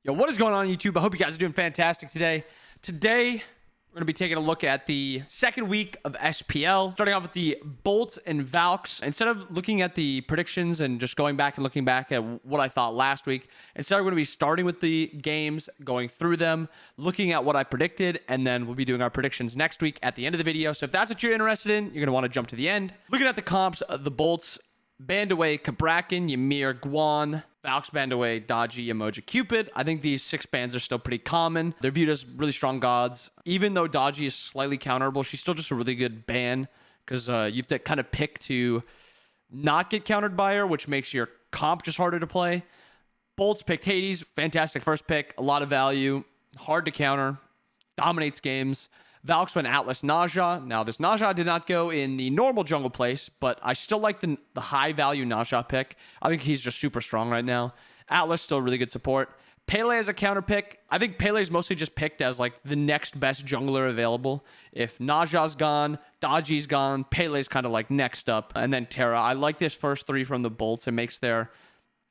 Yo, what is going on YouTube? I hope you guys are doing fantastic today. Today, we're going to be taking a look at the second week of SPL. Starting off with the Bolt and Valks. Instead of looking at the predictions and just going back and looking back at what I thought last week, instead we're going to be starting with the games, going through them, looking at what I predicted, and then we'll be doing our predictions next week at the end of the video. So if that's what you're interested in, you're going to want to jump to the end. Looking at the comps, the Bolts banned away Kabrakan, Ymir, Guan. Valks banned away Dodgy, Emoji, Cupid. I think these 6 bans are still pretty common. They're viewed as really strong gods. Even though Dodgy is slightly counterable, she's still just a really good ban because you have to kind of pick to not get countered by her, which makes your comp just harder to play. Bolts picked Hades. Fantastic first pick. A lot of value. Hard to counter. Dominates games. Valks went Atlas Naja. Now, this Naja did not go in the normal jungle place, but I still like the high-value Naja pick. I think he's just super strong right now. Atlas, still really good support. Pele as a counter pick. I think Pele is mostly just picked as like the next best jungler available. If Naja's gone, Dodgy's gone, Pele's kind of like next up. And then Terra. I like this first 3 from the Bolts. It makes their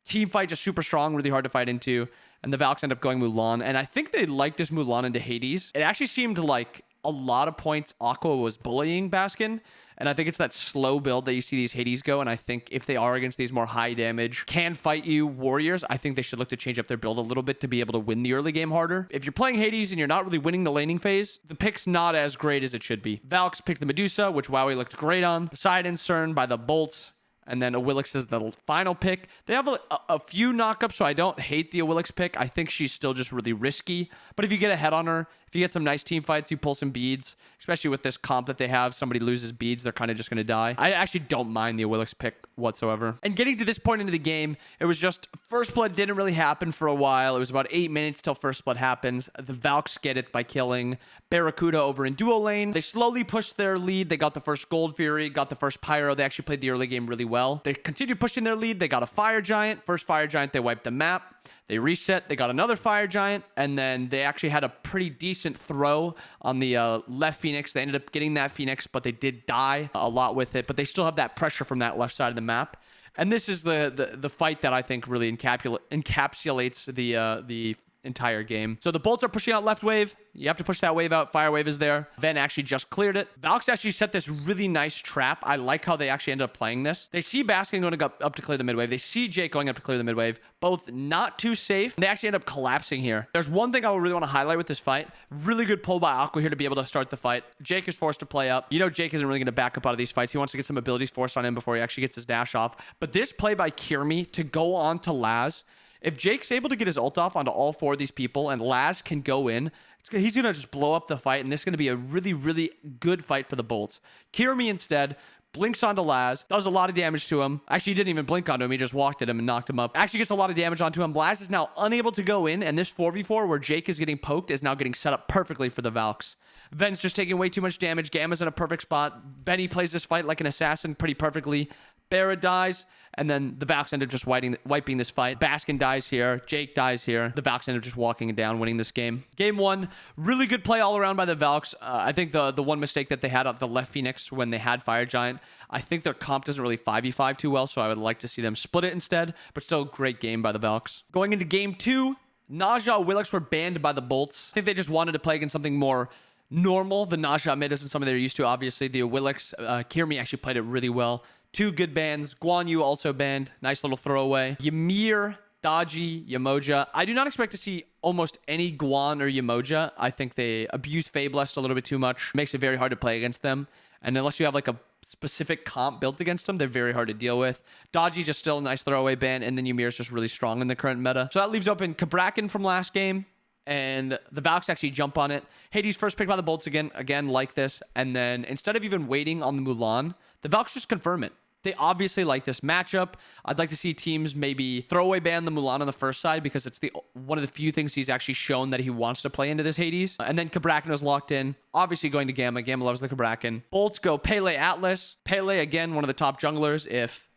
team fight just super strong, really hard to fight into. And the Valks end up going Mulan. And I think they like this Mulan into Hades. It actually seemed like a lot of points Aqua was bullying Baskin, and I think it's that slow build that you see these Hades go, and I think if they are against these more high damage, can fight you warriors, I think they should look to change up their build a little bit to be able to win the early game harder. If you're playing Hades and you're not really winning the laning phase, the pick's not as great as it should be. Valks picked the Medusa, which Wowie looked great on. Poseidon, Cern by the Bolts. And then Awilix is the final pick. They have a few knockups, so I don't hate the Awilix pick. I think she's still just really risky. But if you get ahead on her, if you get some nice team fights, you pull some beads, especially with this comp that they have, somebody loses beads, they're kind of just going to die. I actually don't mind the Awilix pick whatsoever. And getting to this point into the game, it was just first blood didn't really happen for a while. It was about 8 minutes till first blood happens. The Valks get it by killing Barracuda over in duo lane. They slowly pushed their lead. They got the first Gold Fury, got the first Pyro. They actually played the early game really well. They continued pushing their lead. They got a Fire Giant. First Fire Giant, they wiped the map. They reset. They got another Fire Giant. And then they actually had a pretty decent throw on the left Phoenix. They ended up getting that Phoenix, but they did die a lot with it. But they still have that pressure from that left side of the map. And this is the fight that I think really encapsulates the entire game. So the Bolts are pushing out left wave. You have to push that wave out. Fire wave is there. Ven actually just cleared it. Valks actually set this really nice trap. I like how they actually ended up playing this. They see Baskin going up to clear the mid wave. They see Jake going up to clear the mid wave. Both not too safe. They actually end up collapsing here. There's one thing I really want to highlight with this fight. Really good pull by Aqua here to be able to start the fight. Jake is forced to play up. You know Jake isn't really going to back up out of these fights. He wants to get some abilities forced on him before he actually gets his dash off. But this play by Kirmi to go on to Laz, if Jake's able to get his ult off onto all 4 of these people and Laz can go in, he's going to just blow up the fight, and this is going to be a really, really good fight for the Bolts. Kirmi instead blinks onto Laz, does a lot of damage to him. Actually, he didn't even blink onto him. He just walked at him and knocked him up. Actually gets a lot of damage onto him. Laz is now unable to go in, and this 4v4 where Jake is getting poked is now getting set up perfectly for the Valks. Ven's just taking way too much damage. Gamma's in a perfect spot. Benny plays this fight like an assassin pretty perfectly. Barra dies, and then the Valks end up just wiping this fight. Baskin dies here. Jake dies here. The Valks end up just walking it down, winning this game. Game 1, really good play all around by the Valks. I think the one mistake that they had at the left Phoenix when they had Fire Giant, I think their comp doesn't really 5v5 too well, so I would like to see them split it instead, but still great game by the Valks. Going into game 2, Naja, Willix were banned by the Bolts. I think they just wanted to play against something more normal. The Naja mid isn't something they're used to, obviously. The Willix, Kirmi actually played it really well. 2 good bans. Guan Yu also banned. Nice little throwaway. Ymir, Dodgy, Yamoja. I do not expect to see almost any Guan or Yamoja. I think they abuse Fablest a little bit too much. Makes it very hard to play against them. And unless you have like a specific comp built against them, they're very hard to deal with. Dodgy just still a nice throwaway ban. And then Ymir is just really strong in the current meta. So that leaves open Kabrakan from last game. And the Valks actually jump on it. Hades first picked by the Bolts again like this. And then instead of even waiting on the Mulan, the Valks just confirm it. They obviously like this matchup. I'd like to see teams maybe throw away ban the Mulan on the first side because it's one of the few things he's actually shown that he wants to play into this Hades. And then Kabrakan was locked in. Obviously going to Gamma. Gamma loves the Kabrakan. Bolts go Pele Atlas. Pele, again, one of the top junglers. If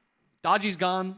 Dodgy's gone,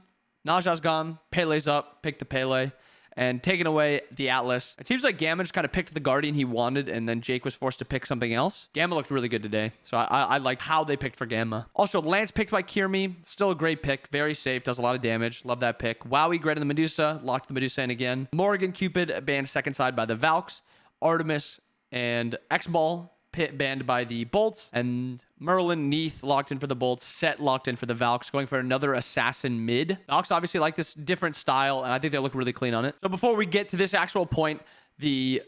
Naja's gone, Pele's up, pick the Pele. and taking away the Atlas. It seems like Gamma just kind of picked the Guardian he wanted, and then Jake was forced to pick something else. Gamma looked really good today, so I like how they picked for Gamma. Also, Lance picked by Kirmi. Still a great pick. Very safe. Does a lot of damage. Love that pick. Wowie great on the Medusa. Locked the Medusa in again. Morgan Cupid banned second side by the Valks. Artemis and X-Ball banned by the Bolts, and Merlin, Neath locked in for the Bolts, Set locked in for the Valks, going for another assassin mid. Valks obviously like this different style, and I think they look really clean on it. So before we get to this actual point, the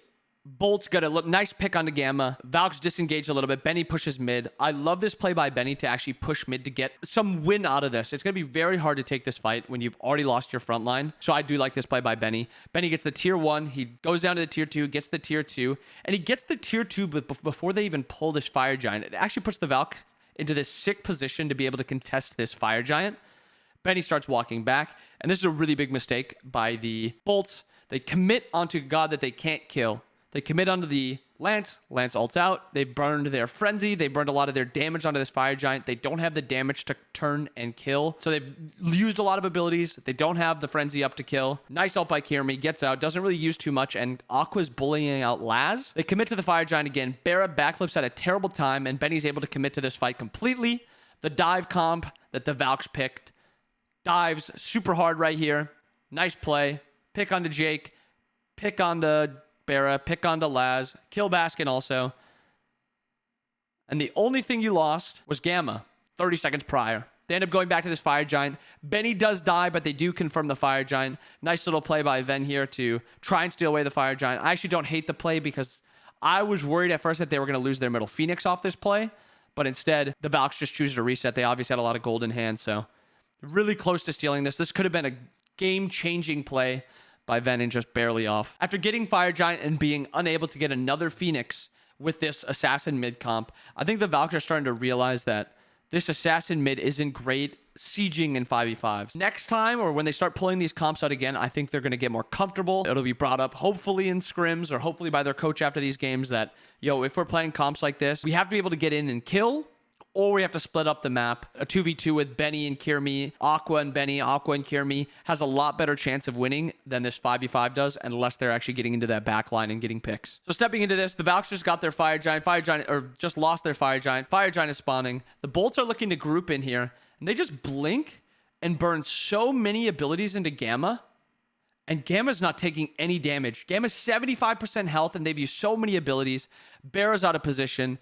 Bolts got a nice pick onto Gamma. Valks disengaged a little bit. Benny pushes mid. I love this play by Benny to actually push mid to get some win out of this. It's going to be very hard to take this fight when you've already lost your front line. So I do like this play by Benny. Benny gets the tier 1. He goes down to the tier 2, gets the tier 2, and he gets the tier 2 before they even pull this Fire Giant. It actually puts the Valk into this sick position to be able to contest this Fire Giant. Benny starts walking back, and this is a really big mistake by the Bolts. They commit onto God that they can't kill. They commit onto the Lance. Lance ults out. They burned their Frenzy. They burned a lot of their damage onto this Fire Giant. They don't have the damage to turn and kill. So they've used a lot of abilities. They don't have the Frenzy up to kill. Nice ult by Kirmi. Gets out. Doesn't really use too much. And Aqua's bullying out Laz. They commit to the Fire Giant again. Barra backflips at a terrible time. And Benny's able to commit to this fight completely. The dive comp that the Valks picked. Dives super hard right here. Nice play. Pick onto Jake. Pick onto Barra, pick onto Laz, kill Baskin also. And the only thing you lost was Gamma 30 seconds prior. They end up going back to this Fire Giant. Benny does die, but they do confirm the Fire Giant. Nice little play by Ven here to try and steal away the Fire Giant. I actually don't hate the play because I was worried at first that they were going to lose their middle Phoenix off this play. But instead, the Valks just choose to reset. They obviously had a lot of gold in hand, so really close to stealing this. This could have been a game-changing play by Ven and just barely off. After getting Fire Giant and being unable to get another Phoenix with this Assassin mid comp, I think the Valks are starting to realize that this Assassin mid isn't great sieging in 5v5s. Next time, or when they start pulling these comps out again, I think they're going to get more comfortable. It'll be brought up hopefully in scrims or hopefully by their coach after these games that, yo, if we're playing comps like this, we have to be able to get in and kill, or we have to split up the map. A 2v2 with Benny and Kirmi, Aqua and Benny, Aqua and Kirmi has a lot better chance of winning than this 5v5 does, unless they're actually getting into that back line and getting picks. So stepping into this, the Valks just got their Fire Giant, or just lost their Fire Giant. Fire Giant is spawning. The Bolts are looking to group in here, and they just blink and burn so many abilities into Gamma, and Gamma's not taking any damage. Gamma's 75% health, and they've used so many abilities. Barra's out of position.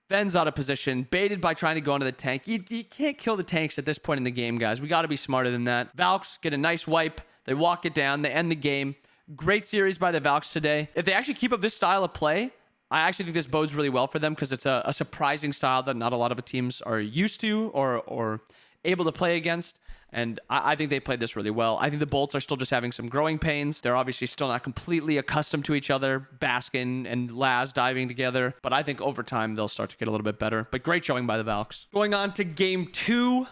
Ven's out of position, baited by trying to go into the tank. You can't kill the tanks at this point in the game, guys. We got to be smarter than that. Valks get a nice wipe. They walk it down. They end the game. Great series by the Valks today. If they actually keep up this style of play, I actually think this bodes really well for them because it's a surprising style that not a lot of teams are used to or able to play against. And I think they played this really well. I think the Bolts are still just having some growing pains. They're obviously still not completely accustomed to each other. Baskin and Laz diving together. But I think over time, they'll start to get a little bit better. But great showing by the Valks. Going on to game 2,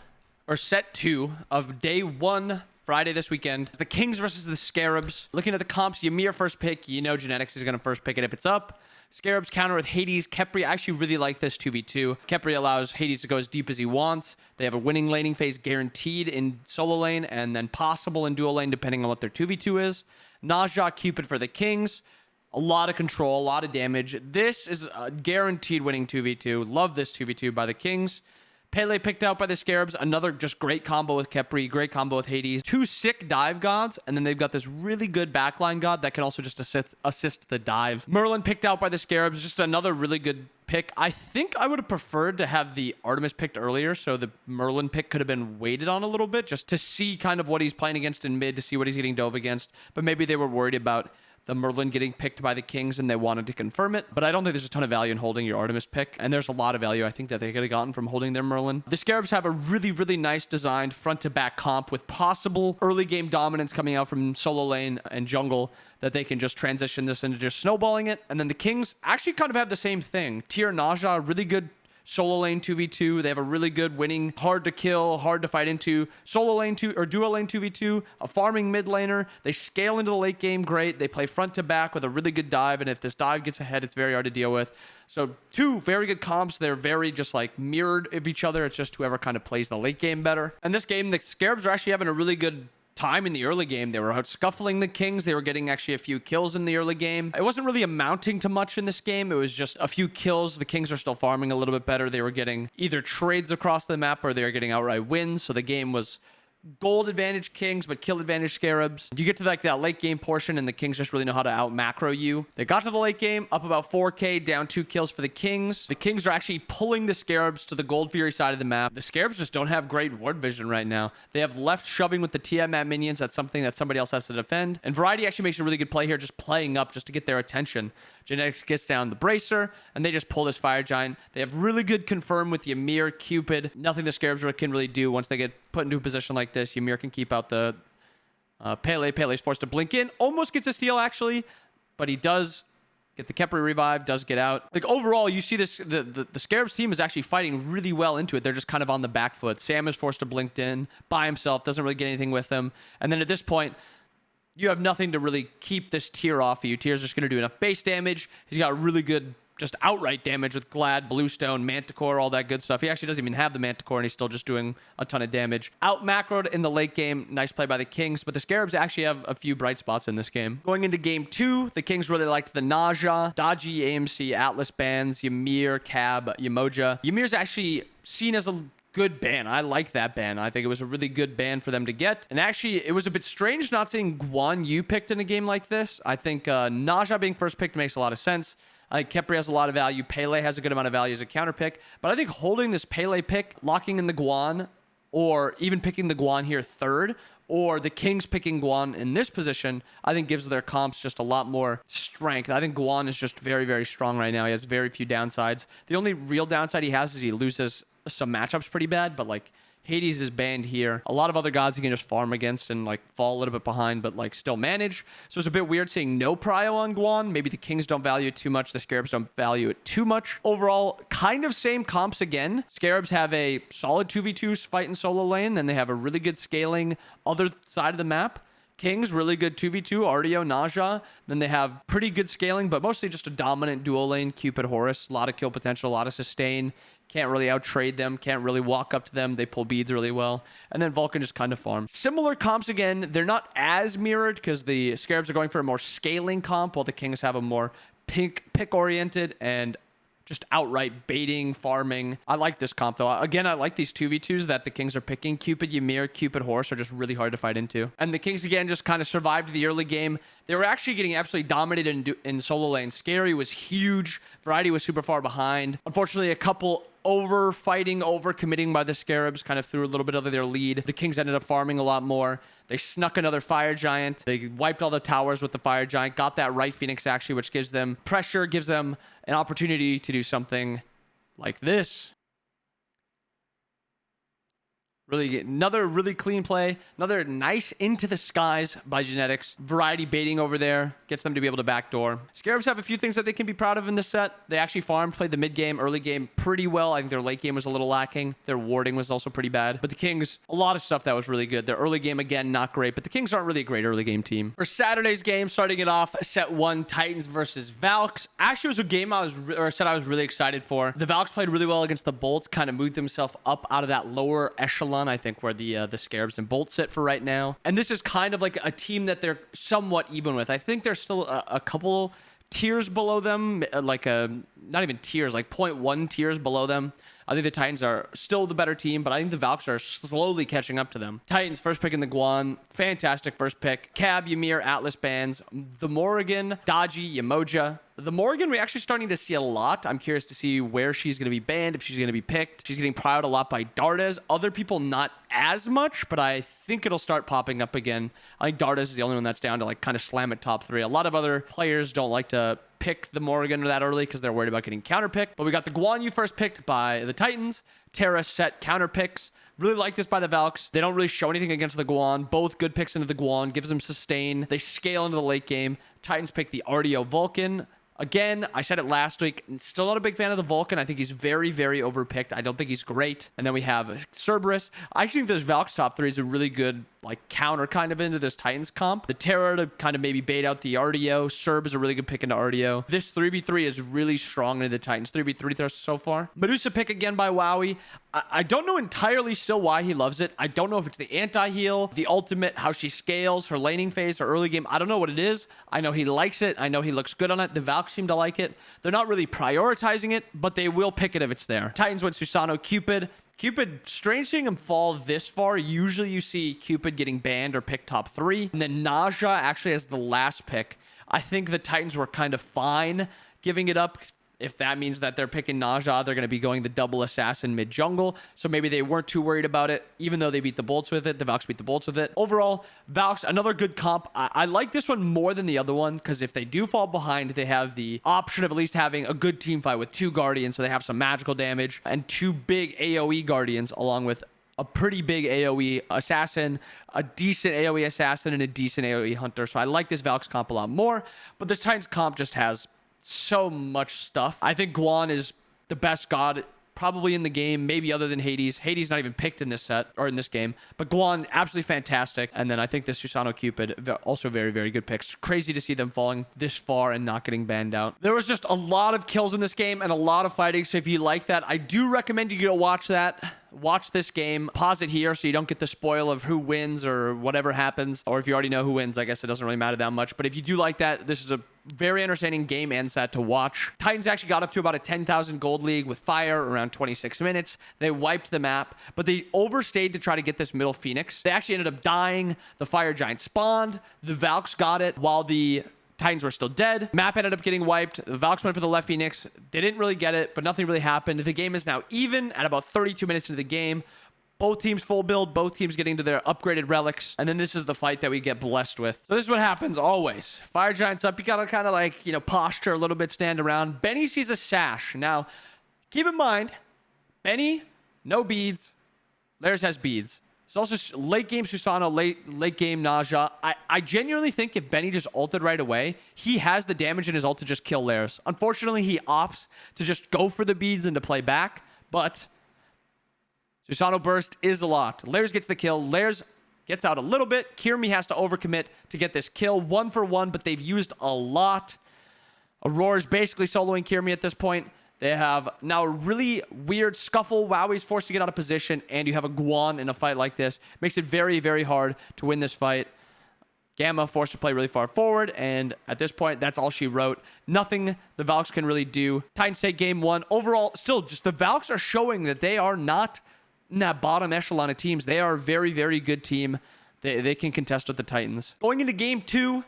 or set 2 of day 1, Friday this weekend. The Kings versus the Scarabs. Looking at the comps, Ymir first pick. You know Genetics is going to first pick it if it's up. Scarabs counter with Hades. Khepri, I actually really like this 2v2. Khepri allows Hades to go as deep as he wants. They have a winning laning phase guaranteed in solo lane and then possible in dual lane depending on what their 2v2 is. Naja, Cupid for the Kings. A lot of control, a lot of damage. This is a guaranteed winning 2v2. Love this 2v2 by the Kings. Pele picked out by the Scarabs. Another just great combo with Khepri. Great combo with Hades. 2 sick dive gods. And then they've got this really good backline god that can also just assist the dive. Merlin picked out by the Scarabs. Just another really good pick. I think I would have preferred to have the Artemis picked earlier. So the Merlin pick could have been waited on a little bit just to see kind of what he's playing against in mid, to see what he's getting dove against. But maybe they were worried about the Merlin getting picked by the Kings and they wanted to confirm it. But I don't think there's a ton of value in holding your Artemis pick. And there's a lot of value, I think, that they could have gotten from holding their Merlin. The Scarabs have a really, really nice designed front to back comp with possible early game dominance coming out from solo lane and jungle that they can just transition this into just snowballing it. And then the Kings actually kind of have the same thing. Tier Naja, really good solo lane 2v2. They have a really good winning, hard to kill, hard to fight into solo lane 2 or dual lane 2v2, a farming mid laner. They scale into the late game great. They play front to back with a really good dive, and if this dive gets ahead, it's very hard to deal with. So 2 very good comps. They're very just like mirrored of each other. It's just whoever kind of plays the late game better. And this game, the Scarabs are actually having a really good time in the early game. They were out scuffling the Kings. They were getting actually a few kills in the early game. It wasn't really amounting to much in this game. It was just a few kills. The Kings are still farming a little bit better. They were getting either trades across the map or they were getting outright wins. So the game was gold advantage Kings, but kill advantage Scarabs. You get to like that late game portion and the Kings just really know how to out macro you. They got to the late game, up about 4k, down 2 kills for the Kings. The Kings are actually pulling the Scarabs to the Gold Fury side of the map. The Scarabs just don't have great ward vision right now. They have left shoving with the Tiamat minions. That's something that somebody else has to defend. And Variety actually makes a really good play here, just playing up just to get their attention. Genetics gets down the Bracer, and they just pull this Fire Giant. They have really good confirm with Ymir, Cupid. Nothing the Scarabs can really do once they get put into a position like this. Ymir can keep out the Pele. Pele's forced to blink in. Almost gets a steal, actually, but he does get the Kepri revive, does get out. Like, overall, you see this, the Scarabs team is actually fighting really well into it. They're just kind of on the back foot. Sam is forced to blink in by himself, doesn't really get anything with him. And then at this point, you have nothing to really keep this tier off of you. Tier's just going to do enough base damage. He's got really good just outright damage with Glad, Bluestone, Manticore, all that good stuff. He actually doesn't even have the Manticore, and he's still just doing a ton of damage. Out macroed in the late game. Nice play by the Kings, but the Scarabs actually have a few bright spots in this game. Going into game 2, the Kings really liked the Naja, Dodgy, AMC, Atlas bands, Ymir, Cab, Yamoja. Ymir's actually seen as a good ban. I like that ban. I think it was a really good ban for them to get. And actually, it was a bit strange not seeing Guan Yu picked in a game like this. I think Naja being first picked makes a lot of sense. I think Kepri has a lot of value. Pele has a good amount of value as a counter pick. But I think holding this Pele pick, locking in the Guan, or even picking the Guan here third, or the Kings picking Guan in this position, I think gives their comps just a lot more strength. I think Guan is just very, very strong right now. He has very few downsides. The only real downside he has is he loses some matchups pretty bad, but like Hades is banned here. A lot of other gods he can just farm against and like fall a little bit behind, but like still manage. So it's a bit weird seeing no prio on Guan. Maybe the Kings don't value it too much. The Scarabs don't value it too much. Overall, kind of same comps again. Scarabs have a solid 2v2 fight in solo lane. Then they have a really good scaling other side of the map. Kings, really good 2v2, Artio, Naja. Then they have pretty good scaling, but mostly just a dominant dual lane, Cupid, Horus. A lot of kill potential, a lot of sustain. Can't really out-trade them. Can't really walk up to them. They pull beads really well. And then Vulcan just kind of farms. Similar comps again. They're not as mirrored because the Scarabs are going for a more scaling comp, while the Kings have a more pick-oriented and just outright baiting, farming. I like this comp, though. Again, I like these 2v2s that the Kings are picking. Cupid, Ymir, Cupid, Horse are just really hard to fight into. And the Kings, again, just kind of survived the early game. They were actually getting absolutely dominated in solo lane. Scary was huge. Variety was super far behind. Unfortunately, a couple over-fighting, over-committing by the Scarabs kind of threw a little bit of their lead. The Kings ended up farming a lot more. They snuck another Fire Giant. They wiped all the towers with the Fire Giant. Got that right Phoenix, actually, which gives them pressure, gives them an opportunity to do something like this. Really, another really clean play. Another nice into the skies by Genetics. Variety baiting over there. Gets them to be able to backdoor. Scarabs have a few things that they can be proud of in this set. They actually farmed, played the mid game, early game pretty well. I think their late game was a little lacking. Their warding was also pretty bad. But the Kings, a lot of stuff that was really good. Their early game, again, not great. But the Kings aren't really a great early game team. For Saturday's game, starting it off, set 1, Titans versus Valks. Actually, it was a game I was really excited for. The Valks played really well against the Bolts. Kind of moved themselves up out of that lower echelon, I think, where the Scarabs and Bolts sit for right now. And this is kind of like a team that they're somewhat even with. I think there's still a couple tiers below them, like not even tiers, like 0.1 tiers below them. I think the Titans are still the better team, but I think the Valks are slowly catching up to them. Titans first pick in the Guan. Fantastic first pick. Cab, Ymir, Atlas bands. The Morrigan, Dodgy, Yamoja. The Morrigan, we're actually starting to see a lot. I'm curious to see where she's going to be banned, if she's going to be picked. She's getting prowled a lot by Dardas. Other people, not as much, but I think it'll start popping up again. I think Dardas is the only one that's down to like kind of slam at top 3. A lot of other players don't like to pick the Morrigan that early because they're worried about getting counterpicked. But we got the Guan Yu first picked by the Titans. Terra set counter picks. Really like this by the Valks. They don't really show anything against the Guan. Both good picks into the Guan. Gives them sustain. They scale into the late game. Titans pick the Artio Vulcan. Again, I said it last week. Still not a big fan of the Vulcan. I think he's very, very overpicked. I don't think he's great. And then we have Cerberus. I actually think this Valks top 3 is a really good like counter kind of into this Titans comp. The Terror to kind of maybe bait out the RDO. Serb is a really good pick into RDO. This 3v3 is really strong into the Titans 3v3 thrust so far. Medusa pick again by Wowie. I don't know entirely still why he loves it. I don't know if it's the anti-heal, the ultimate, how she scales, her laning phase, her early game. I don't know what it is. I know he likes it. I know he looks good on it. The Valks seem to like it. They're not really prioritizing it, but they will pick it if it's there. Titans went Susano Cupid. Cupid, strange seeing him fall this far. Usually you see Cupid getting banned or picked top 3. And then Naja actually has the last pick. I think the Titans were kind of fine giving it up. If that means that they're picking Naja, they're going to be going the double assassin mid jungle. So maybe they weren't too worried about it, even though they beat the Bolts with it. The Valks beat the Bolts with it. Overall, Valks, another good comp. I like this one more than the other one because if they do fall behind, they have the option of at least having a good team fight with 2 Guardians. So they have some magical damage and 2 big AoE Guardians along with a pretty big AoE assassin, a decent AoE assassin, and a decent AoE hunter. So I like this Valks comp a lot more. But this Titans comp just has so much stuff. I think Guan is the best god probably in the game, maybe other than Hades. Hades not even picked in this set or in this game, but Guan absolutely fantastic. And then I think this Susano Cupid also very, very good picks. Crazy to see them falling this far and not getting banned out. There was just a lot of kills in this game and a lot of fighting. So if you like that, I do recommend you go watch that. Watch this game, pause it here so you don't get the spoil of who wins or whatever happens. Or if you already know who wins, I guess it doesn't really matter that much. But if you do like that, this is a very entertaining game and set to watch. Titans actually got up to about a 10,000 gold league with fire around 26 minutes. They wiped the map, but they overstayed to try to get this middle Phoenix. They actually ended up dying. The fire giant spawned. The Valks got it while the Titans were still dead. Map ended up getting wiped. The Valks went for the left Phoenix. They didn't really get it, but nothing really happened. The game is now even at about 32 minutes into the game. Both teams full build, both teams getting to their upgraded relics. And then this is the fight that we get blessed with. So this is what happens always. Fire Giant's up. You gotta kind of like, you know, posture a little bit, stand around. Benny sees a sash. Now, keep in mind, Benny, no beads. Lairs has beads. It's also late game Susano, late game Naja. I genuinely think if Benny just ulted right away, he has the damage in his ult to just kill Lairs. Unfortunately, he opts to just go for the beads and to play back. But Susano burst is a lot. Lairs gets the kill. Lairs gets out a little bit. Kirmi has to overcommit to get this kill. 1 for 1, but they've used a lot. Aurora's basically soloing Kirmi at this point. They have now a really weird scuffle. Wowie's forced to get out of position, and you have a Guan in a fight like this. Makes it very, very hard to win this fight. Gamma forced to play really far forward, and at this point, that's all she wrote. Nothing the Valks can really do. Titans take game 1. Overall, still, just the Valks are showing that they are not in that bottom echelon of teams. They are a very, very good team. They can contest with the Titans. Going into game 2,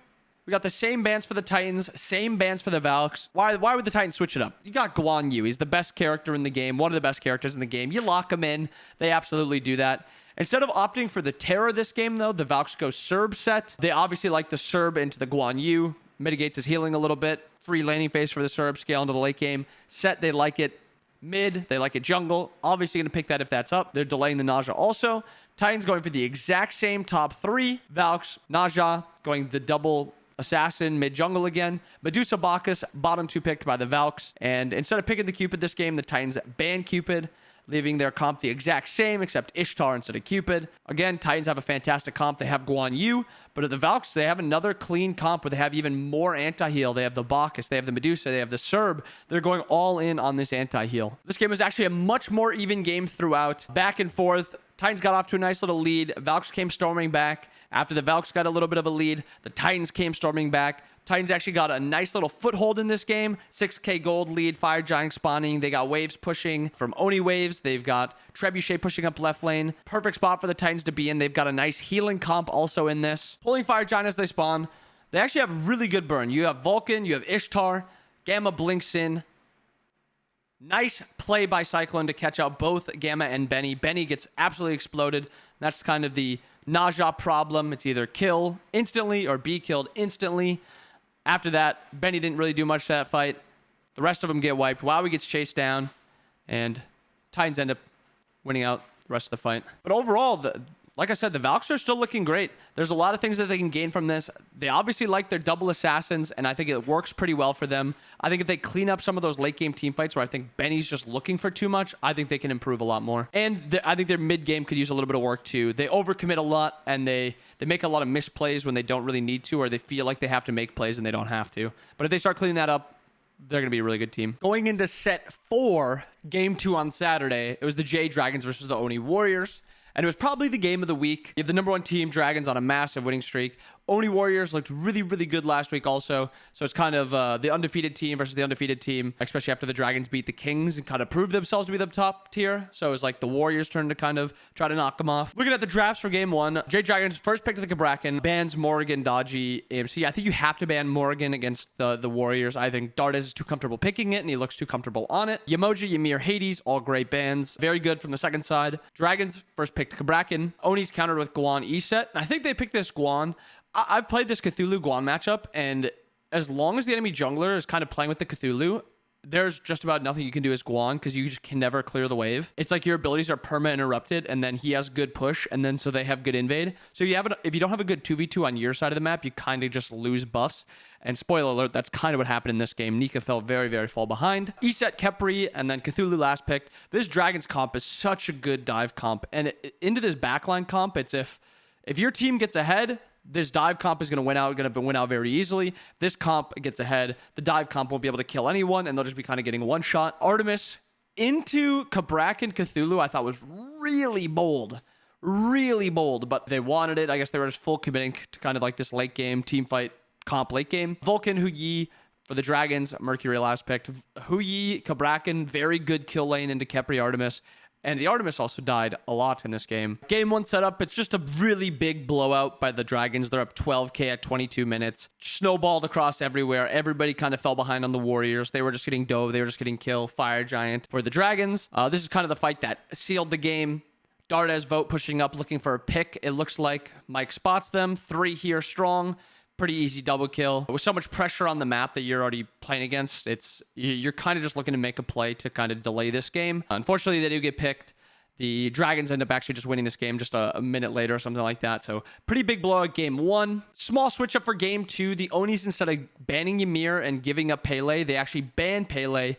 we got the same bans for the Titans, same bans for the Valks. Why would the Titans switch it up? You got Guan Yu. He's the best character in the game, one of the best characters in the game. You lock him in. They absolutely do that. Instead of opting for the Terror this game, though, the Valks go Serb set. They obviously like the Serb into the Guan Yu. Mitigates his healing a little bit. Free landing phase for the Serb. Scale into the late game. Set, they like it. Mid, they like it jungle. Obviously going to pick that if that's up. They're delaying the Naja also. Titans going for the exact same top 3. Valks, Naja going the double assassin mid jungle again. Medusa Bacchus, bottom 2 picked by the Valks. And instead of picking the Cupid this game, the Titans ban Cupid, leaving their comp the exact same except Ishtar instead of Cupid. Again, Titans have a fantastic comp. They have Guan Yu, but at the Valks, they have another clean comp where they have even more anti-heal. They have the Bacchus, they have the Medusa, they have the Serb. They're going all in on this anti-heal. This game was actually a much more even game throughout. Back and forth. Titans got off to a nice little lead. Valks came storming back. After the Valks got a little bit of a lead, the Titans came storming back. Titans actually got a nice little foothold in this game. 6k gold lead, Fire Giant spawning. They got waves pushing from Oni waves. They've got Trebuchet pushing up left lane. Perfect spot for the Titans to be in. They've got a nice healing comp also in this. Pulling Fire Giant as they spawn. They actually have really good burn. You have Vulcan, you have Ishtar. Gamma blinks in. Nice play by Cyclone to catch out both Gamma and Benny. Benny gets absolutely exploded. That's kind of the Naja problem. It's either kill instantly or be killed instantly. After that, Benny didn't really do much to that fight. The rest of them get wiped. Wowie gets chased down, and Titans end up winning out the rest of the fight. But overall, like I said, the Valks are still looking great. There's a lot of things that they can gain from this. They obviously like their double assassins, and I think it works pretty well for them. I think if they clean up some of those late game team fights where I think Benny's just looking for too much, I think they can improve a lot more. And I think their mid game could use a little bit of work too. They overcommit a lot, and they make a lot of misplays when they don't really need to, or they feel like they have to make plays and they don't have to. But if they start cleaning that up, they're going to be a really good team. Going into set 4, game 2 on Saturday, it was the J Dragons versus the Oni Warriors. And it was probably the game of the week. You have the number 1 team, Dragons, on a massive winning streak. Oni Warriors looked really, really good last week also. So it's kind of the undefeated team versus the undefeated team, especially after the Dragons beat the Kings and kind of proved themselves to be the top tier. So it was like the Warriors' turn to kind of try to knock them off. Looking at the drafts for game 1, J Dragons first pick to the Cabrakan, bans Morrigan, Dodgy, AMC. I think you have to ban Morrigan against the Warriors. I think Dardes is too comfortable picking it, and he looks too comfortable on it. Yamoja, Ymir, Hades, all great bans. Very good from the second side. Dragons first picked Cabrakan. Oni's countered with Guan Eset. I think they picked this Guan. I've played this Cthulhu Guan matchup, and as long as the enemy jungler is kind of playing with the Cthulhu, there's just about nothing you can do as Guan because you just can never clear the wave. It's like your abilities are perma interrupted, and then he has good push, and then so they have good invade. So if you don't have a good 2v2 on your side of the map, you kind of just lose buffs. And spoiler alert, that's kind of what happened in this game. Nika fell very, very far behind. Eset, Kepri, and then Cthulhu last picked. This Dragons comp is such a good dive comp. And into this backline comp, it's if your team gets ahead, this dive comp is going to win out very easily. This comp gets ahead, the dive comp won't be able to kill anyone, and they'll just be kind of getting one shot. Artemis into Cabrakan Cthulhu, I thought was really bold. Really bold, but they wanted it. I guess they were just full committing to kind of like this late game team fight comp late game. Vulcan, Hu Yi for the Dragons, Mercury last picked. Hu Yi, Cabrakan, very good kill lane into Kepri Artemis. And the Artemis also died a lot in this game. Game 1 setup, it's just a really big blowout by the Dragons. They're up 12k at 22 minutes. Snowballed across everywhere. Everybody kind of fell behind on the Warriors. They were just getting dove. They were just getting kill. Fire Giant for the Dragons. This is kind of the fight that sealed the game. Dardes vote pushing up, looking for a pick. It looks like Mike spots them. 3 here strong. Pretty easy double kill. With so much pressure on the map that you're already playing against, you're kind of just looking to make a play to kind of delay this game. Unfortunately, they do get picked. The Dragons end up actually just winning this game just a minute later or something like that. So pretty big blowout game 1. Small switch up for game 2. The Onis, instead of banning Ymir and giving up Pele, they actually ban Pele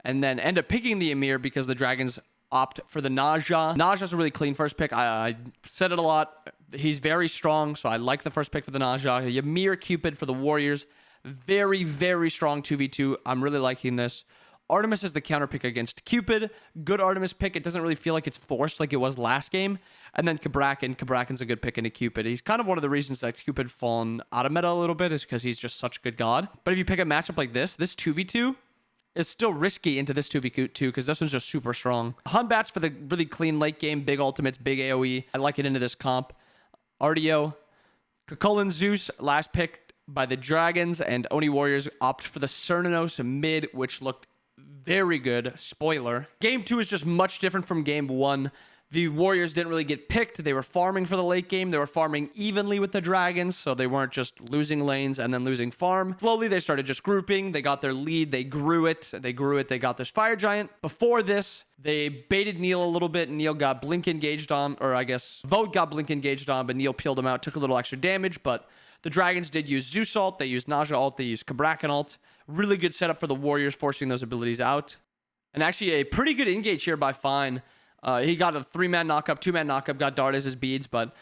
and then end up picking the Ymir because the Dragons opt for the Naja. Naja's a really clean first pick. I said it a lot. He's very strong, so I like the first pick for the Naja. Ymir Cupid for the Warriors. Very, very strong 2v2. I'm really liking this. Artemis is the counter pick against Cupid. Good Artemis pick. It doesn't really feel like it's forced like it was last game. And then Cabrakan. Cabrakan's a good pick into Cupid. He's kind of one of the reasons that Cupid fallen out of meta a little bit is because he's just such a good god. But if you pick a matchup like this 2v2 is still risky into this 2v2 because this one's just super strong. Hun Bats for the really clean late game. Big ultimates, big AoE. I like it into this comp. RDO. Kukulin Zeus, last pick by the Dragons, and Oni Warriors opt for the Cernanos mid, which looked very good. Spoiler. Game 2 is just much different from game 1. The Warriors didn't really get picked. They were farming for the late game. They were farming evenly with the Dragons, so they weren't just losing lanes and then losing farm. Slowly, they started just grouping. They got their lead. They grew it. They got this Fire Giant. Before this, they baited Neil a little bit, and Neil got blink engaged on, or I guess Vogue got blink engaged on, but Neil peeled him out, took a little extra damage, but the Dragons did use Zeus ult. They used Naja ult. They used Cabrakan ult. Really good setup for the Warriors, forcing those abilities out. And actually a pretty good engage here by Fine. He got a 3-man knockup, 2-man knockup, got Dardes' beads, but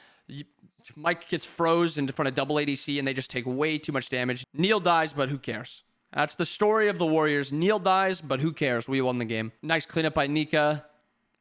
Mike gets froze in front of double ADC, and they just take way too much damage. Neil dies, but who cares? That's the story of the Warriors. Neil dies, but who cares? We won the game. Nice cleanup by Nika,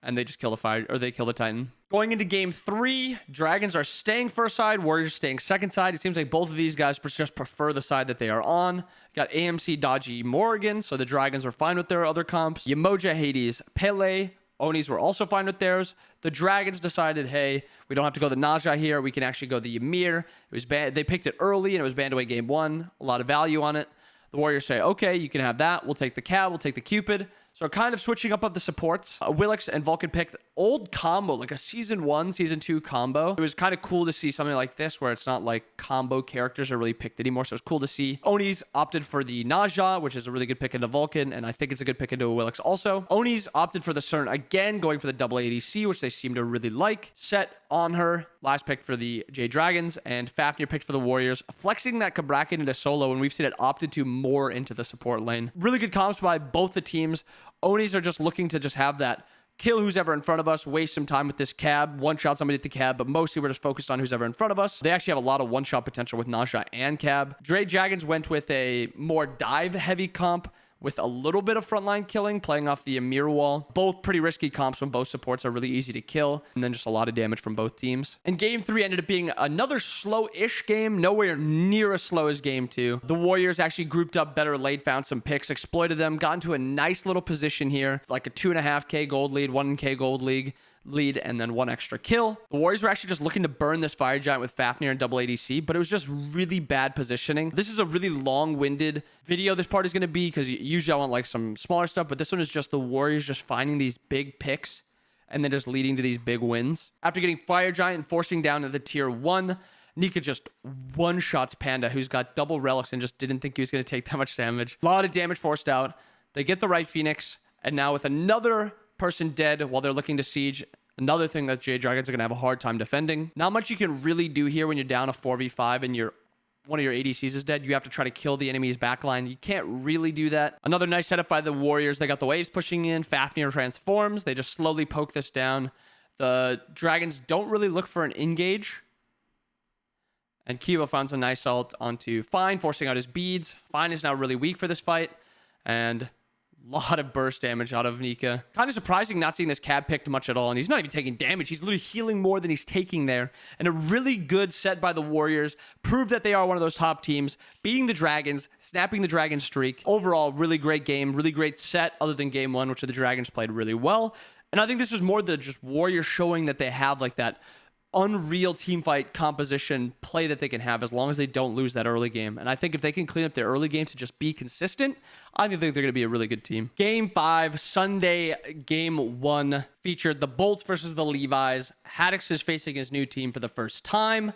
and they just kill they kill the Titan. Going into game 3, Dragons are staying first side, Warriors staying second side. It seems like both of these guys just prefer the side that they are on. Got AMC, Dodgy, Morrigan, so the Dragons are fine with their other comps. Yamoja, Hades, Pele, Onis were also fine with theirs. The Dragons decided, hey, we don't have to go the Naja here. We can actually go the Ymir. It was bad. They picked it early, and it was banned away game 1. A lot of value on it. The Warriors say, okay, you can have that. We'll take the Cab. We'll take the Cupid. So kind of switching up of the supports. Willix and Vulcan picked old combo, like a season 1, season 2 combo. It was kind of cool to see something like this where it's not like combo characters are really picked anymore. So it's cool to see. Oni's opted for the Naja, which is a really good pick into Vulcan, and I think it's a good pick into a Willix also. Oni's opted for the CERN again, going for the double ADC, which they seem to really like. Set on her, last pick for the J Dragons, and Fafnir picked for the Warriors, flexing that Kabrakan into solo, and we've seen it opted to more into the support lane. Really good comps by both the teams. Onis are just looking to just have that kill who's ever in front of us, waste some time with this cab, one-shot somebody at the cab, but mostly we're just focused on who's ever in front of us. They actually have a lot of one-shot potential with Naja and cab. Dre Dragons went with a more dive-heavy comp with a little bit of frontline killing, playing off the Amir wall. Both pretty risky comps when both supports are really easy to kill, and then just a lot of damage from both teams. And game 3 ended up being another slow-ish game, nowhere near as slow as game 2. The Warriors actually grouped up better late, found some picks, exploited them, got into a nice little position here, like a 2.5k gold lead, 1k gold lead, and then 1 extra kill. The Warriors were actually just looking to burn this Fire Giant with Fafnir and double ADC, but it was just really bad positioning. This is a really long-winded video this part is going to be, because usually I want like some smaller stuff, but this one is just the Warriors just finding these big picks and then just leading to these big wins. After getting Fire Giant and forcing down to the tier 1, Nika just one-shots Panda, who's got double relics and just didn't think he was going to take that much damage. A lot of damage forced out. They get the right Phoenix, and now with another person dead while they're looking to siege, another thing that J Dragons are going to have a hard time defending. Not much you can really do here when you're down a 4v5 and one of your ADCs is dead. You have to try to kill the enemy's backline. You can't really do that. Another nice setup by the Warriors. They got the waves pushing in. Fafnir transforms. They just slowly poke this down. The Dragons don't really look for an engage. And Kiva finds a nice ult onto Fine, forcing out his beads. Fine is now really weak for this fight. And lot of burst damage out of Nika. Kind of surprising not seeing this cab picked much at all. And he's not even taking damage. He's literally healing more than he's taking there. And a really good set by the Warriors. Proved that they are one of those top teams. Beating the Dragons. Snapping the Dragon streak. Overall, really great game. Really great set other than game 1, which the Dragons played really well. And I think this was more the just Warriors showing that they have like that unreal team fight composition play that they can have as long as they don't lose that early game. And I think if they can clean up their early game to just be consistent, I think they're going to be a really good team. Game 5, Sunday, game 1 featured the Bolts versus the Levis. Haddix is facing his new team for the first time,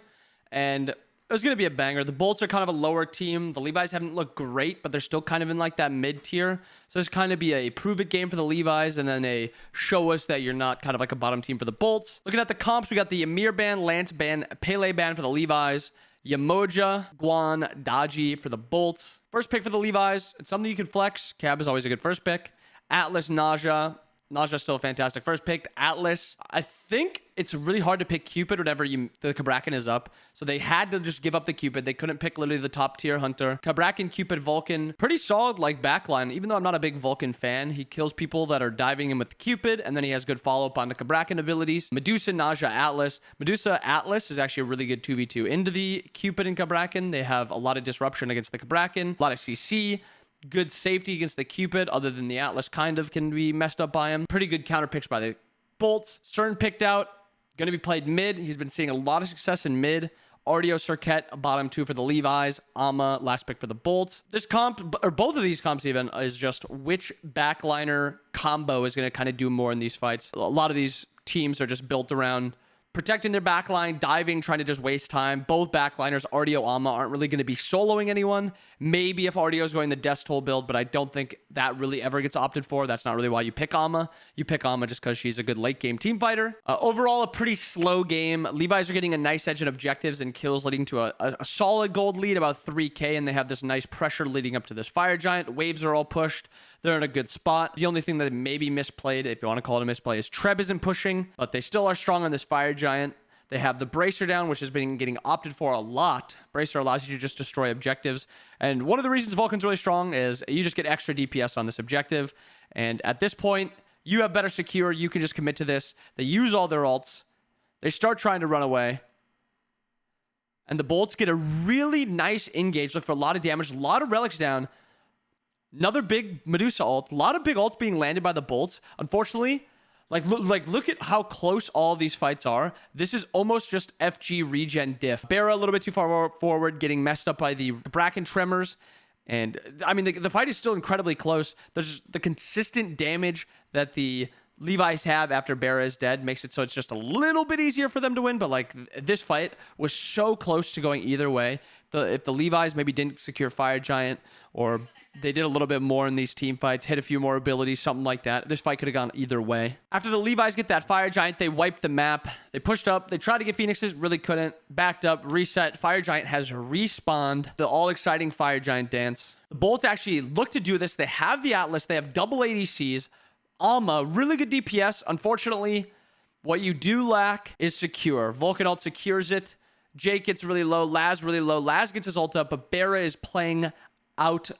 and it was going to be a banger. The Bolts are kind of a lower team. The Levis haven't looked great, but they're still kind of in like that mid tier. So it's kind of be a prove it game for the Levis and then a show us that you're not kind of like a bottom team for the Bolts. Looking at the comps, we got the Amir ban, Lance ban, Pele ban for the Levis, Yamoja, Guan, Daji for the Bolts. First pick for the Levis. It's something you can flex. Cab is always a good first pick. Atlas, Naja. Naja's still a fantastic first pick. Atlas, I think it's really hard to pick Cupid whenever the Kabrakan is up. So they had to just give up the Cupid. They couldn't pick literally the top tier hunter. Kabrakan, Cupid, Vulcan. Pretty solid like backline. Even though I'm not a big Vulcan fan, he kills people that are diving in with Cupid. And then he has good follow-up on the Kabrakan abilities. Medusa, Naja, Atlas. Medusa, Atlas is actually a really good 2v2 into the Cupid and Kabrakan. They have a lot of disruption against the Kabrakan. A lot of CC. Good safety against the Cupid, other than the Atlas kind of can be messed up by him. Pretty good counter picks by the Bolts. CERN picked out. Going to be played mid. He's been seeing a lot of success in mid. Artio, Cirquet, bottom 2 for the Levis. Ama, last pick for the Bolts. This comp, or both of these comps even, is just which backliner combo is going to kind of do more in these fights. A lot of these teams are just built around protecting their backline, diving, trying to just waste time. Both backliners, Artio, Ama, aren't really going to be soloing anyone. Maybe if Artio's going the Death Toll build, but I don't think that really ever gets opted for. That's not really why you pick Ama. You pick Ama just because she's a good late game team fighter. Overall, a pretty slow game. Levi's are getting a nice edge in objectives and kills, leading to a solid gold lead, about 3k, and they have this nice pressure leading up to this Fire Giant. Waves are all pushed. They're in a good spot. The only thing that may be misplayed, if you want to call it a misplay, is Treb isn't pushing, but they still are strong on this Fire Giant. They have the Bracer down, which has been getting opted for a lot. Bracer allows you to just destroy objectives. And one of the reasons Vulcan's really strong is you just get extra DPS on this objective. And at this point, you have better secure. You can just commit to this. They use all their ults. They start trying to run away. And the Bolts get a really nice engage. Look for a lot of damage, a lot of relics down. Another big Medusa ult. A lot of big ults being landed by the Bolts. Unfortunately, look at how close all of these fights are. This is almost just FG regen diff. Barra a little bit too far forward, getting messed up by the Bracken Tremors. And I mean, the fight is still incredibly close. There's the consistent damage that the Levi's have after Barra is dead makes it so it's just a little bit easier for them to win. But like this fight was so close to going either way. If the Levi's maybe didn't secure Fire Giant, or they did a little bit more in these team fights, hit a few more abilities, something like that, this fight could have gone either way. After the Levi's get that Fire Giant, they wiped the map. They pushed up. They tried to get Phoenixes, really couldn't. Backed up, reset. Fire Giant has respawned. The all-exciting Fire Giant dance. The Bolts actually look to do this. They have the Atlas. They have double ADCs. Alma, really good DPS. Unfortunately, what you do lack is secure. Vulcan ult secures it. Jake gets really low. Laz really low. Laz gets his ult up, but Barra is playing out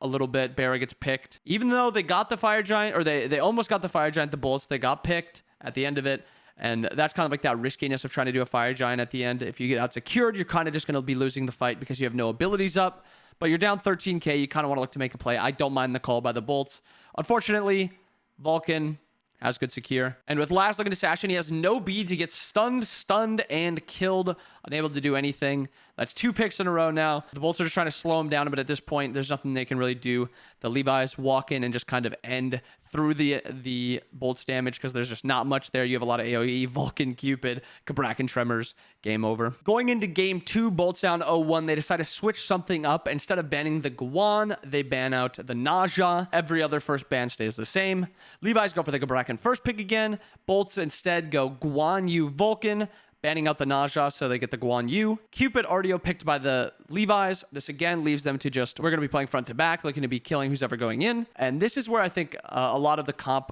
a little bit. Barra gets picked. Even though they got the Fire Giant, or they almost got the Fire Giant, the Bolts, they got picked at the end of it. And that's kind of like that riskiness of trying to do a Fire Giant at the end. If you get out secured, you're kind of just going to be losing the fight because you have no abilities up. But you're down 13k. You kind of want to look to make a play. I don't mind the call by the Bolts. Unfortunately, Vulcan has good secure. And with Laz looking to sash in, he has no beads. He gets stunned, and killed. Unable to do anything. That's 2 picks in a row now. The Bolts are just trying to slow him down, but at this point, there's nothing they can really do. The Levi's walk in and just kind of end through the Bolts damage because there's just not much there. You have a lot of AoE, Vulcan, Cupid, Kabrak, and Tremors. Game over. Going into game 2, Bolts down 0-1. They decide to switch something up. Instead of banning the Guan, they ban out the Naja. Every other first ban stays the same. Levi's go for the Kabrak and first pick again. Bolts instead go Guan Yu Vulcan, banning out the Naja so they get the Guan Yu. Cupid already picked by the Levi's. This again leaves them to just, we're going to be playing front to back, looking to be killing who's ever going in. And this is where I think a lot of the comp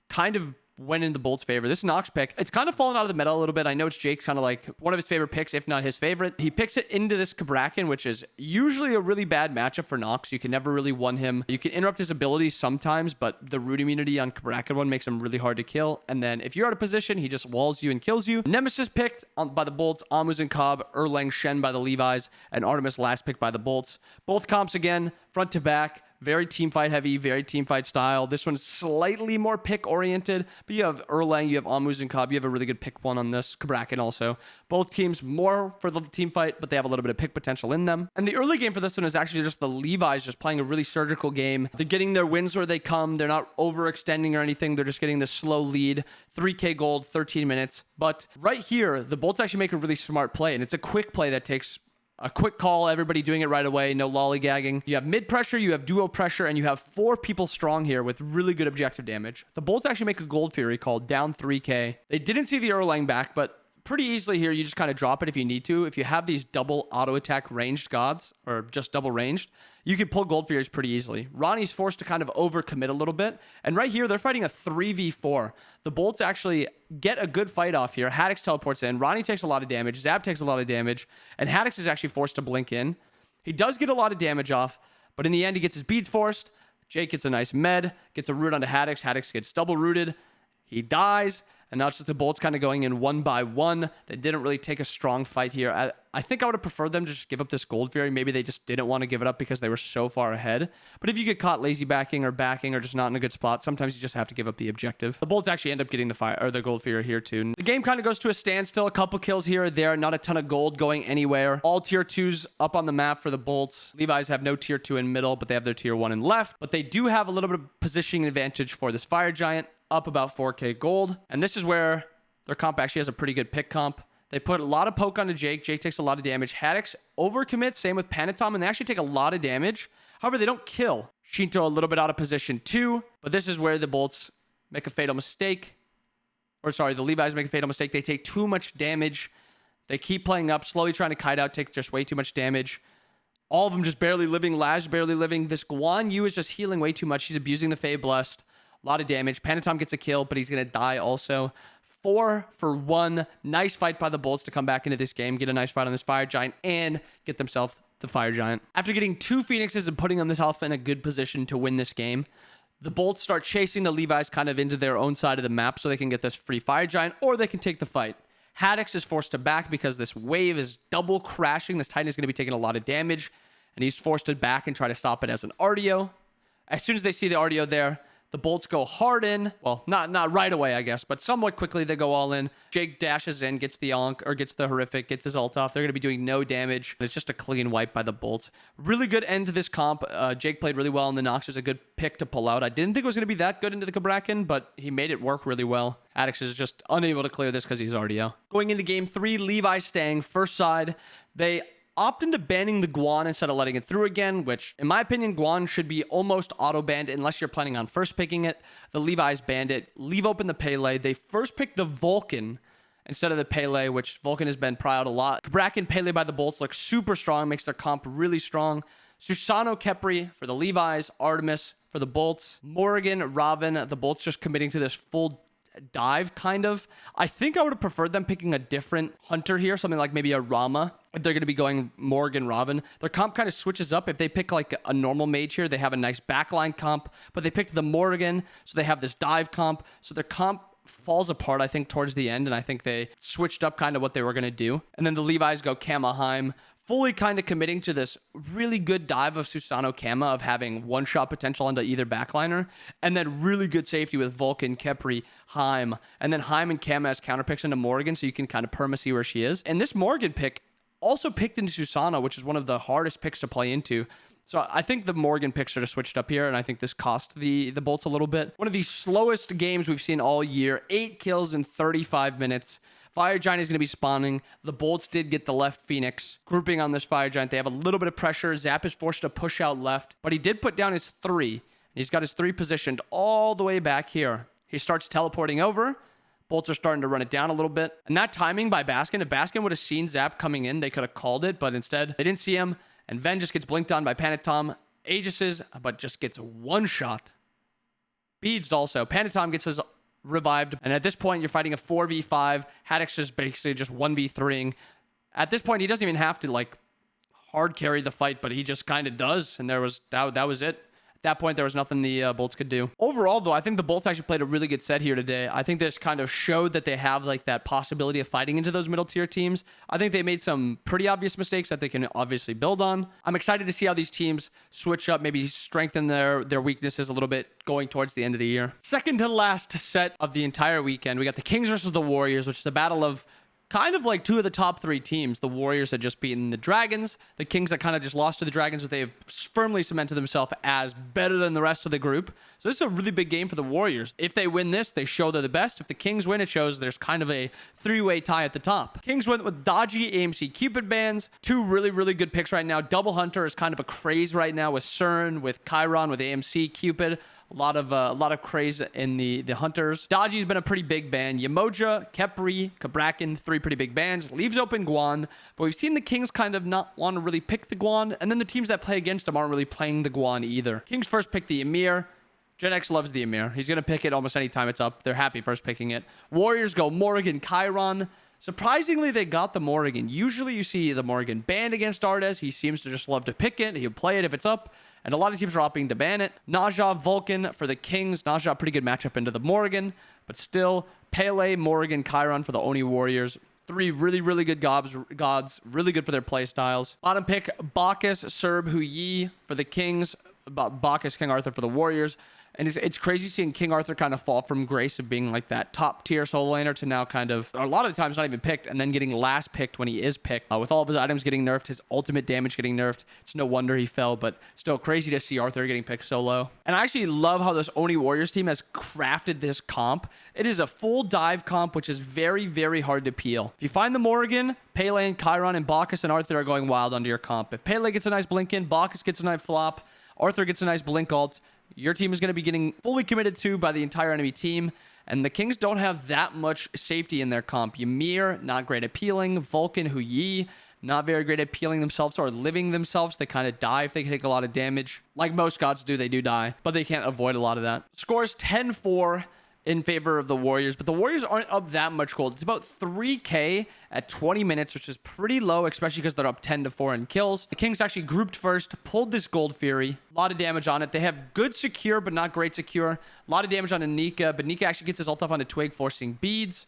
kind of went in the Bolts' favor. This Nox pick, it's kind of fallen out of the meta a little bit. I know it's Jake's kind of like one of his favorite picks, if not his favorite. He picks it into this Kabrakan, which is usually a really bad matchup for Nox. You can never really one him. You can interrupt his abilities sometimes, but the root immunity on Kabrakan one makes him really hard to kill. And then if you're out of position, he just walls you and kills you. Nemesis picked by the Bolts, Amuz and Cobb, Erlang Shen by the Levi's, and Artemis last pick by the Bolts. Both comps again, front to back. Very team fight heavy, very team fight style. This one's slightly more pick oriented, but you have Erlang, you have Amuz and Cobb. You have a really good pick one on this. Kabrakan also. Both teams more for the team fight, but they have a little bit of pick potential in them. And the early game for this one is actually just the Levi's just playing a really surgical game. They're getting their wins where they come. They're not overextending or anything. They're just getting this slow lead. 3k gold, 13 minutes. But right here, the Bolts actually make a really smart play, and it's a quick play that takes a quick call, everybody doing it right away, no lollygagging. You have mid pressure, you have duo pressure, and you have 4 people strong here with really good objective damage. The Bolts actually make a Gold Fury call down 3k. They didn't see the Erlang back, but pretty easily here, you just kind of drop it if you need to. If you have these double auto attack ranged gods, or just double ranged, you can pull Gold Furies pretty easily. Ronnie's forced to kind of overcommit a little bit. And right here, they're fighting a 3v4. The Bolts actually get a good fight off here. Haddix teleports in. Ronnie takes a lot of damage. Zab takes a lot of damage. And Haddix is actually forced to blink in. He does get a lot of damage off, but in the end, he gets his beads forced. Jake gets a nice med, gets a root onto Haddix. Haddix gets double rooted. He dies. And now it's just the Bolts kind of going in one by one. They didn't really take a strong fight here. I think I would have preferred them to just give up this Gold Fury. Maybe they just didn't want to give it up because they were so far ahead. But if you get caught lazy backing or just not in a good spot, sometimes you just have to give up the objective. The Bolts actually end up getting the Gold Fury here too. The game kind of goes to a standstill. A couple kills here or there. Not a ton of gold going anywhere. All tier 2s up on the map for the Bolts. Levi's have no tier 2 in middle, but they have their tier 1 in left. But they do have a little bit of positioning advantage for this Fire Giant. Up about 4k gold. And this is where their comp actually has a pretty good pick comp. They put a lot of poke onto Jake. Jake takes a lot of damage. Haddix overcommits. Same with Panatom. And they actually take a lot of damage. However, they don't kill. Shinto a little bit out of position too. But this is where the Bolts make a fatal mistake. Or sorry, the Levi's make a fatal mistake. They take too much damage. They keep playing up. Slowly trying to kite out. Take just way too much damage. All of them just barely living. Laz barely living. This Guan Yu is just healing way too much. He's abusing the Fey Blessed. A lot of damage. Panatom gets a kill, but he's going to die also. 4 for 1. Nice fight by the Bolts to come back into this game, get a nice fight on this Fire Giant, and get themselves the Fire Giant. After getting 2 Phoenixes and putting themselves in a good position to win this game, the Bolts start chasing the Levi's kind of into their own side of the map so they can get this free Fire Giant, or they can take the fight. Haddix is forced to back because this wave is double crashing. This Titan is going to be taking a lot of damage, and he's forced to back and try to stop it as an RDO. As soon as they see the RDO there, The bolts go hard in. Well, not right away, I guess, but somewhat quickly they go all in. Jake dashes in, gets the Onk, or gets the Horrific, gets his ult off. They're going to be doing no damage. It's just a clean wipe by the bolts. Really good end to this comp. Jake played really well, and the Nox was a good pick to pull out. I didn't think it was going to be that good into the Cabrakan, but he made it work really well. Addix is just unable to clear this because he's already out. Going into game 3, Levi staying first side. They opt into banning the Guan instead of letting it through again, which, in my opinion, Guan should be almost auto-banned unless you're planning on first picking it. The Levi's banned it. Leave open the Pele. They first picked the Vulcan instead of the Pele, which Vulcan has been pry out a lot. Cabrakan Pele by the bolts looks super strong, makes their comp really strong. Susano Kepri for the Levi's, Artemis for the bolts, Morrigan, Robin, the bolts just committing to this full dive, kind of. I think I would have preferred them picking a different hunter here, something like maybe a Rama. If they're going to be going Morgan, Robin, their comp kind of switches up. If they pick like a normal mage here, they have a nice backline comp, but they picked the Morgan, so they have this dive comp. So their comp falls apart, I think, towards the end, and I think they switched up kind of what they were going to do. And then the Levi's go Kamaheim, fully kind of committing to this really good dive of Susano Kama of having one-shot potential onto either backliner, and then really good safety with Vulcan, Kepri, Heim, and then Heim and Kama as counterpicks into Morgan, so you can kind of perma see where she is. And this Morgan pick also picked into Susano, which is one of the hardest picks to play into. So I think the Morgan picks should have switched up here, and I think this cost the bolts a little bit. One of the slowest games we've seen all year. 8 kills in 35 minutes. Fire Giant is going to be spawning. The bolts did get the left Phoenix grouping on this Fire Giant. They have a little bit of pressure. Zap is forced to push out left, but he did put down his 3. He's got his 3 positioned all the way back here. He starts teleporting over. Bolts are starting to run it down a little bit. And that timing by Baskin, if Baskin would have seen Zap coming in, they could have called it, but instead they didn't see him. And Ven just gets blinked on by Panatom. Aegises, but just gets one shot. Beads also. Panatom gets his revived, and at this point you're fighting a 4v5. Haddix is basically just 1v3ing. At this point he doesn't even have to like hard carry the fight, but he just kind of does, and that was it. At that point there was nothing the bolts could do. Overall though, I think the bolts actually played a really good set here today. I think this kind of showed that they have like that possibility of fighting into those middle tier teams. I think they made some pretty obvious mistakes that they can obviously build on. I'm excited to see how these teams switch up, maybe strengthen their weaknesses a little bit going towards the end of the year. Second to last set of the entire weekend, we got the Kings versus the Warriors, which is a battle of kind of like 2 of the top 3 teams. The Warriors had just beaten the Dragons. The Kings had kind of just lost to the Dragons, but they've firmly cemented themselves as better than the rest of the group. So this is a really big game for the Warriors. If they win this, they show they're the best. If the Kings win, it shows there's kind of a 3-way tie at the top. Kings went with dodgy AMC Cupid bands. 2 really, really good picks right now. Double Hunter is kind of a craze right now with CERN, with Chiron, with AMC Cupid. A lot of craze in the hunters. Dodgy's been a pretty big ban. Yamoja, Kepri, Cabrakan, 3 pretty big bans. Leaves open Guan, but we've seen the Kings kind of not want to really pick the Guan, and then the teams that play against them aren't really playing the Guan either. Kings first pick the Emir. Gen X loves the Emir. He's going to pick it almost any time it's up. They're happy first picking it. Warriors go Morrigan, Chiron. Surprisingly, they got the Morrigan. Usually you see the Morrigan banned against Ardes. He seems to just love to pick it. He'll play it if it's up. And a lot of teams are opting to ban it. Naja, Vulcan for the Kings. Naja, pretty good matchup into the Morrigan. But still, Pele, Morrigan, Chiron for the Oni Warriors. 3 really, really good gods. Really good for their play styles. Bottom pick, Bacchus, Serb, Huyi for the Kings. Bacchus, King Arthur for the Warriors. And it's crazy seeing King Arthur kind of fall from grace of being like that top tier solo laner to now kind of, a lot of the times not even picked, and then getting last picked when he is picked. With all of his items getting nerfed, his ultimate damage getting nerfed, it's no wonder he fell, but still crazy to see Arthur getting picked so low. And I actually love how this Oni Warriors team has crafted this comp. It is a full dive comp, which is very, very hard to peel. If you find the Morrigan, Pele and Chiron and Bacchus and Arthur are going wild under your comp. If Pele gets a nice blink in, Bacchus gets a nice flop, Arthur gets a nice blink ult, your team is going to be getting fully committed to by the entire enemy team. And the Kings don't have that much safety in their comp. Ymir, not great at peeling. Vulcan, Huyi, not very great at peeling themselves or living themselves. They kind of die if they take a lot of damage. Like most gods do, they do die. But they can't avoid a lot of that. Scores 10-4 in favor of the Warriors, but the Warriors aren't up that much gold. It's about 3k at 20 minutes, which is pretty low, especially because they're up 10-4 in kills. The Kings actually grouped first, pulled this Gold Fury. A lot of damage on it. They have good secure, but not great secure. A lot of damage on Anika, but Nika actually gets his ult off on a Twig, forcing beads.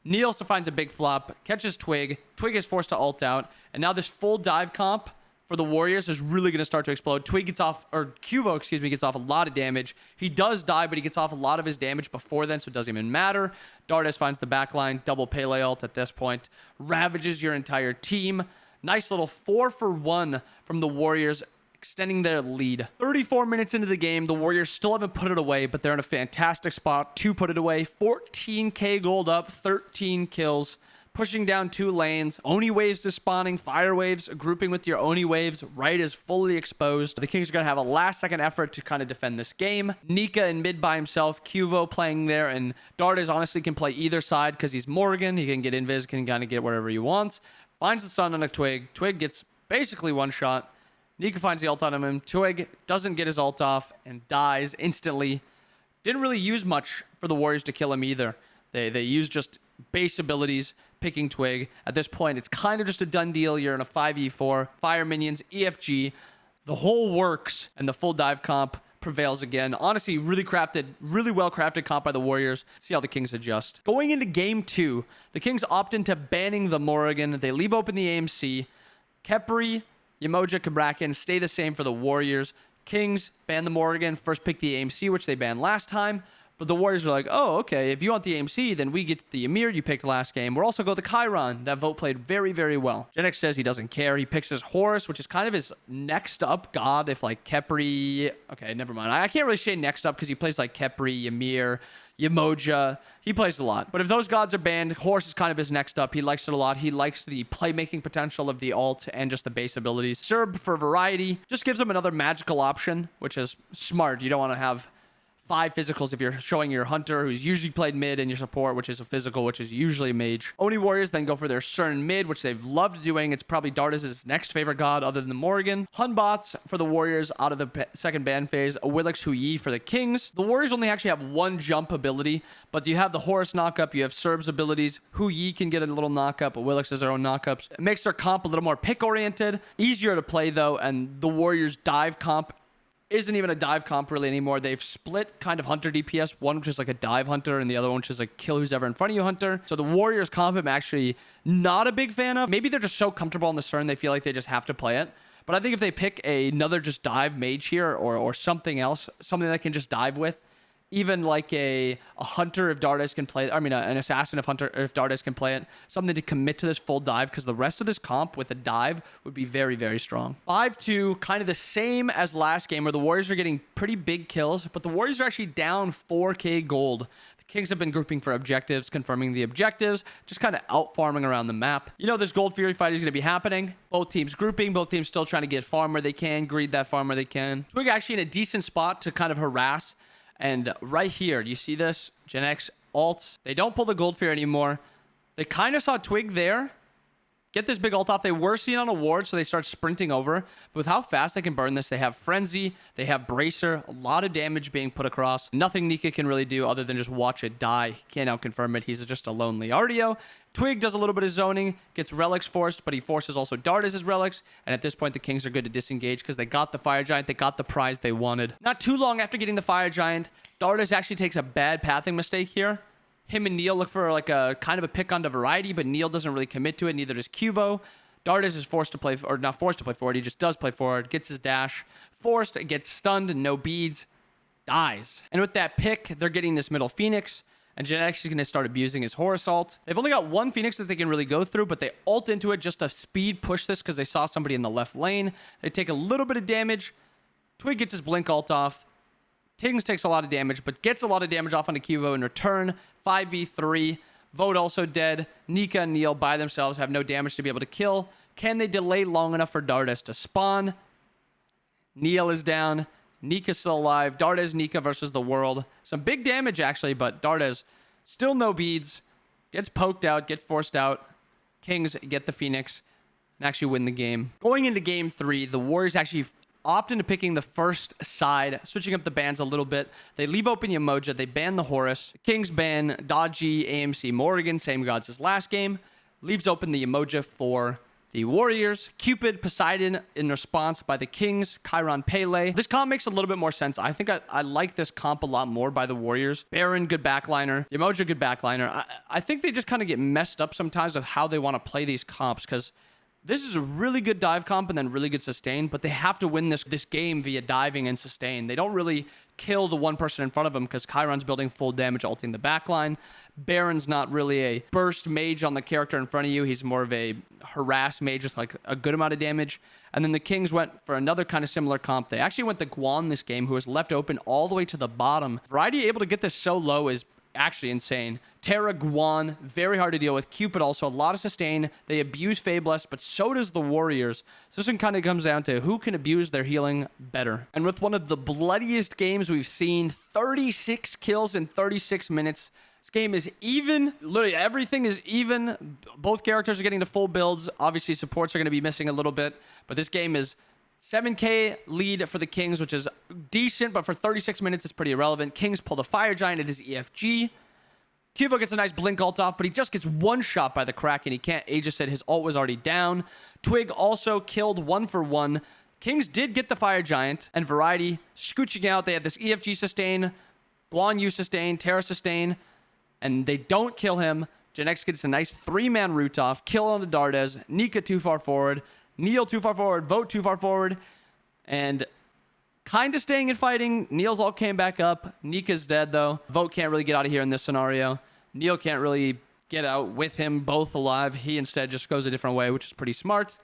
Neil also finds a big flop, catches Twig. Twig is forced to ult out, and now this full dive comp for the Warriors is really going to start to explode. Twig gets off, or Cuvo, excuse me, gets off a lot of damage. He does die, but he gets off a lot of his damage before then, so it doesn't even matter. Dardes finds the backline, double Pele ult at this point, ravages your entire team. Nice little 4-for-1 from the Warriors, extending their lead. 34 minutes into the game, the Warriors still haven't put it away, but they're in a fantastic spot to put it away. 14k gold up, 13 kills. Pushing down 2 lanes. Oni waves is spawning. Fire waves grouping with your Oni waves. Right is fully exposed. The Kings are going to have a last-second effort to kind of defend this game. Nika in mid by himself. Cuvo playing there. And Dardes honestly can play either side because he's Morgan. He can get invis, can kind of get whatever he wants. Finds the stun on a Twig. Twig gets basically one shot. Nika finds the ult on him. Twig doesn't get his ult off and dies instantly. Didn't really use much for the Warriors to kill him either. They used just base abilities, picking Twig. At this point, it's kind of just a done deal. You're in a 5v4, fire minions, EFG, the whole works, and the full dive comp prevails again. Honestly, really well crafted comp by the Warriors. See how the Kings adjust. Going into game 2, the Kings opt into banning the Morrigan. They leave open the AMC. Khepri, Yemoja, Kabrakan stay the same for the Warriors. Kings ban the Morrigan, first pick the AMC, which they banned last time. But the Warriors are like, oh, okay, if you want the AMC, then we get the Ymir you picked last game. We're also go the Chiron. That vote played very, very well. Genex says he doesn't care. He picks his Horus, which is kind of his next up god if like Khepri... Okay, never mind. I can't really say next up because he plays like Khepri, Ymir, Yemoja. He plays a lot. But if those gods are banned, Horus is kind of his next up. He likes it a lot. He likes the playmaking potential of the ult and just the base abilities. Serb for variety just gives him another magical option, which is smart. You don't want to have 5 physicals if you're showing your hunter who's usually played mid and your support, which is a physical, which is usually a mage. Oni Warriors then go for their Cern mid, which they've loved doing. It's probably Dardes' next favorite god other than the Morrigan. Hunbots for the Warriors out of the second ban phase. Willix Huyi for the Kings. The Warriors only actually have 1 jump ability, but you have the Horus knockup, you have Serb's abilities. Huyi can get a little knockup, but Willix has their own knockups. It makes their comp a little more pick-oriented. Easier to play, though, and the Warriors' dive comp isn't even a dive comp really anymore. They've split kind of hunter DPS, one which is like a dive hunter and the other one which is like kill who's ever in front of you hunter. So the Warriors comp I'm actually not a big fan of. Maybe they're just so comfortable on the Cern they feel like they just have to play it. But I think if they pick another just dive mage here or something else, something that can just dive with, even like a hunter if Dardes can play, I mean an assassin if Dardes can play it, something to commit to this full dive, because the rest of this comp with a dive would be very, very strong. 5-2, kind of the same as last game where the Warriors are getting pretty big kills, but the Warriors are actually down 4k gold. The Kings have been grouping for objectives, confirming the objectives, just kind of out farming around the map. You know this Gold Fury fight is going to be happening. Both teams grouping, both teams still trying to get farm where they can, greed that farm where they can. Twig actually in a decent spot to kind of harass. And right here, do you see this? Gen X ults. They don't pull the Gold Fear anymore. They kind of saw Twig there. Get this big ult off. They were seen on a ward, so they start sprinting over. But with how fast they can burn this, they have Frenzy. They have Bracer. A lot of damage being put across. Nothing Nika can really do other than just watch it die. He can't out-confirm it. He's just a lone Liardio. Twig does a little bit of zoning. Gets Relics forced, but he forces also Dardes' Relics. And at this point, the Kings are good to disengage because they got the Fire Giant. They got the prize they wanted. Not too long after getting the Fire Giant, Dardes actually takes a bad pathing mistake here. Him and Neil look for like a kind of a pick onto variety, but Neil doesn't really commit to it. Neither does Cuvo. Dardes is forced to play, or not forced to play forward. He just does play forward. Gets his dash. Forced, gets stunned, no beads. Dies. And with that pick, they're getting this middle Phoenix. And Genex is going to start abusing his Horus ult. They've only got 1 Phoenix that they can really go through, but they ult into it just to speed push this because they saw somebody in the left lane. They take a little bit of damage. Twig gets his blink ult off. Kings takes a lot of damage, but gets a lot of damage off onto Cuvo in return. 5v3. Vote also dead. Nika and Neil by themselves have no damage to be able to kill. Can they delay long enough for Dardes to spawn? Neil is down. Nika's still alive. Dardes, Nika versus the world. Some big damage, actually, but Dardes still no beads. Gets poked out, gets forced out. Kings get the Phoenix and actually win the game. Going into game 3, the Warriors actually opt into picking the first side, switching up the bans a little bit. They leave open Yemoja. They ban the Horus. Kings ban Dodgy, AMC, Morrigan, same gods as last game. Leaves open the Yemoja for the Warriors. Cupid, Poseidon in response by the Kings. Chiron, Pele. This comp makes a little bit more sense. I think I like this comp a lot more by the Warriors. Baron, good backliner. Yemoja, good backliner. I think they just kind of get messed up sometimes with how they want to play these comps because This is a really good dive comp and then really good sustain, but they have to win this game via diving and sustain. They don't really kill the one person in front of them because Chiron's building full damage, ulting the backline. Baron's not really a burst mage on the character in front of you. He's more of a harass mage with like a good amount of damage. And then the Kings went for another kind of similar comp. They actually went the Guan this game, who was left open all the way to the bottom. Variety able to get this so low is actually insane. Terra, Guan, very hard to deal with. Cupid also a lot of sustain. They abuse Fabless, but so does the Warriors. So this one kind of comes down to who can abuse their healing better. And with one of the bloodiest games we've seen, 36 kills in 36 minutes. This game is even. Literally everything is even. Both characters are getting to full builds. Obviously supports are going to be missing a little bit, but this game is 7k lead for the Kings, which is decent, but for 36 minutes, it's pretty irrelevant. Kings pull the Fire Giant at his EFG. Kivo gets a nice blink ult off, but he just gets one shot by the Kraken. He can't. Aegis said his ult was already down. Twig also killed 1 for 1. Kings did get the Fire Giant, and Variety scooching out. They have this EFG sustain, Guan Yu sustain, Terra sustain, and they don't kill him. Genex gets a nice 3-man root off, kill on the Dardes, Nika too far forward, Neil too far forward, Vote too far forward, and kind of staying and fighting. Neil's all came back up. Nika's dead, though. Vote can't really get out of here in this scenario. Neil can't really get out with him both alive. He instead just goes a different way, which is pretty smart.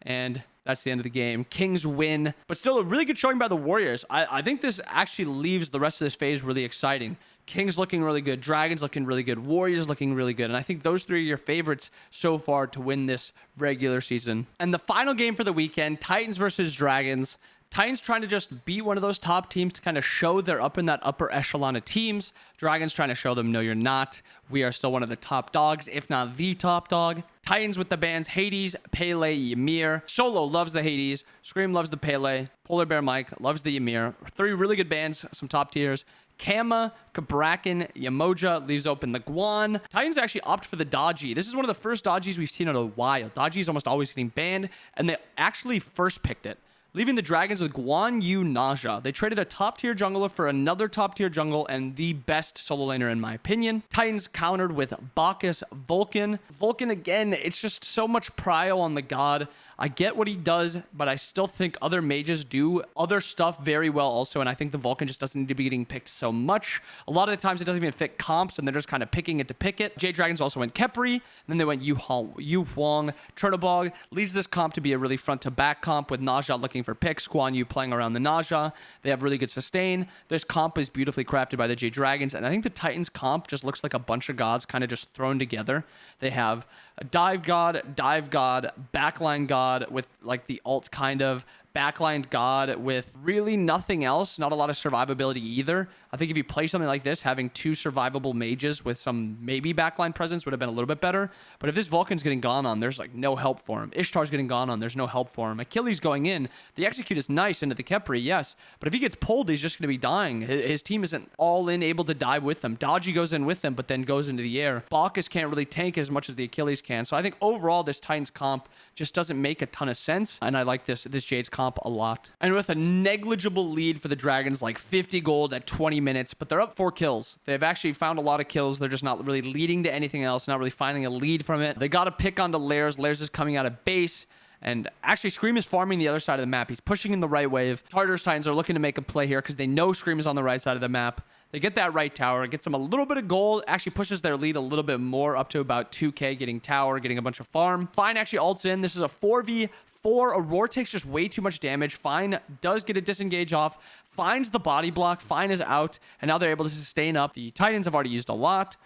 And that's the end of the game. Kings win, but still a really good showing by the Warriors. I think this actually leaves the rest of this phase really exciting. Kings looking really good, Dragons looking really good, Warriors looking really good, and I think those 3 are your favorites so far to win this regular season. And the final game for the weekend, Titans versus Dragons. Titans trying to just beat one of those top teams to kind of show they're up in that upper echelon of teams. Dragons trying to show them, no, you're not. We are still one of the top dogs, if not the top dog. Titans with the bands Hades, Pele, Ymir. Solo loves the Hades. Scream loves the Pele. Polar Bear Mike loves the Ymir. 3 really good bands, some top tiers. Kama, Kabrakan, Yamoja leaves open the Guan. Titans actually opt for the Dodgy. This is one of the first Dodgies we've seen in a while. Dodgy is almost always getting banned, and they actually first picked it, leaving the Dragons with Guan Yu Naja. They traded a top-tier jungler for another top-tier jungle and the best solo laner in my opinion. Titans countered with Bacchus Vulcan. Vulcan, again, it's just so much prio on the god. I get what he does, but I still think other mages do other stuff very well also, and I think the Vulcan just doesn't need to be getting picked so much. A lot of the times it doesn't even fit comps, and they're just kind of picking it to pick it. Jade Dragons also went Kepri, and then they went Yu Huang. Chernobog leads this comp to be a really front-to-back comp with Naja looking for picks, Guan Yu playing around the Naja. They have really good sustain. This comp is beautifully crafted by the Jade Dragons, and I think the Titans comp just looks like a bunch of gods kind of just thrown together. They have a dive god, backline god with like the alt kind of, backline god with really nothing else, not a lot of survivability either. I think if you play something like this, having 2 survivable mages with some maybe backline presence would have been a little bit better. But if this Vulcan's getting gone on, there's like no help for him. Ishtar's getting gone on, there's no help for him. Achilles going in, the execute is nice into the Kepri, yes, but if he gets pulled, he's just going to be dying. His team isn't all in able to dive with them. Dodgy goes in with them, but then goes into the air. Bacchus can't really tank as much as the Achilles can. So I think overall, this Titans comp just doesn't make a ton of sense, and I like this Jade's comp a lot. And with a negligible lead for the Dragons, like 50 gold at 20 minutes, but they're up 4 kills. They've actually found a lot of kills. They're just not really leading to anything else, not really finding a lead from it. They got to pick onto Lairs. Lairs is coming out of base, and actually Scream is farming the other side of the map. He's pushing in the right wave. Tartarus Titans are looking to make a play here because they know Scream is on the right side of the map. They get that right tower. It gets them a little bit of gold. Actually pushes their lead a little bit more, up to about 2k, getting tower, getting a bunch of farm. Fine actually ults in. This is a 4v4. Aurora takes just way too much damage. Fine does get a disengage off. Finds the body block. Fine is out. And now they're able to sustain up. The Titans have already used a lot.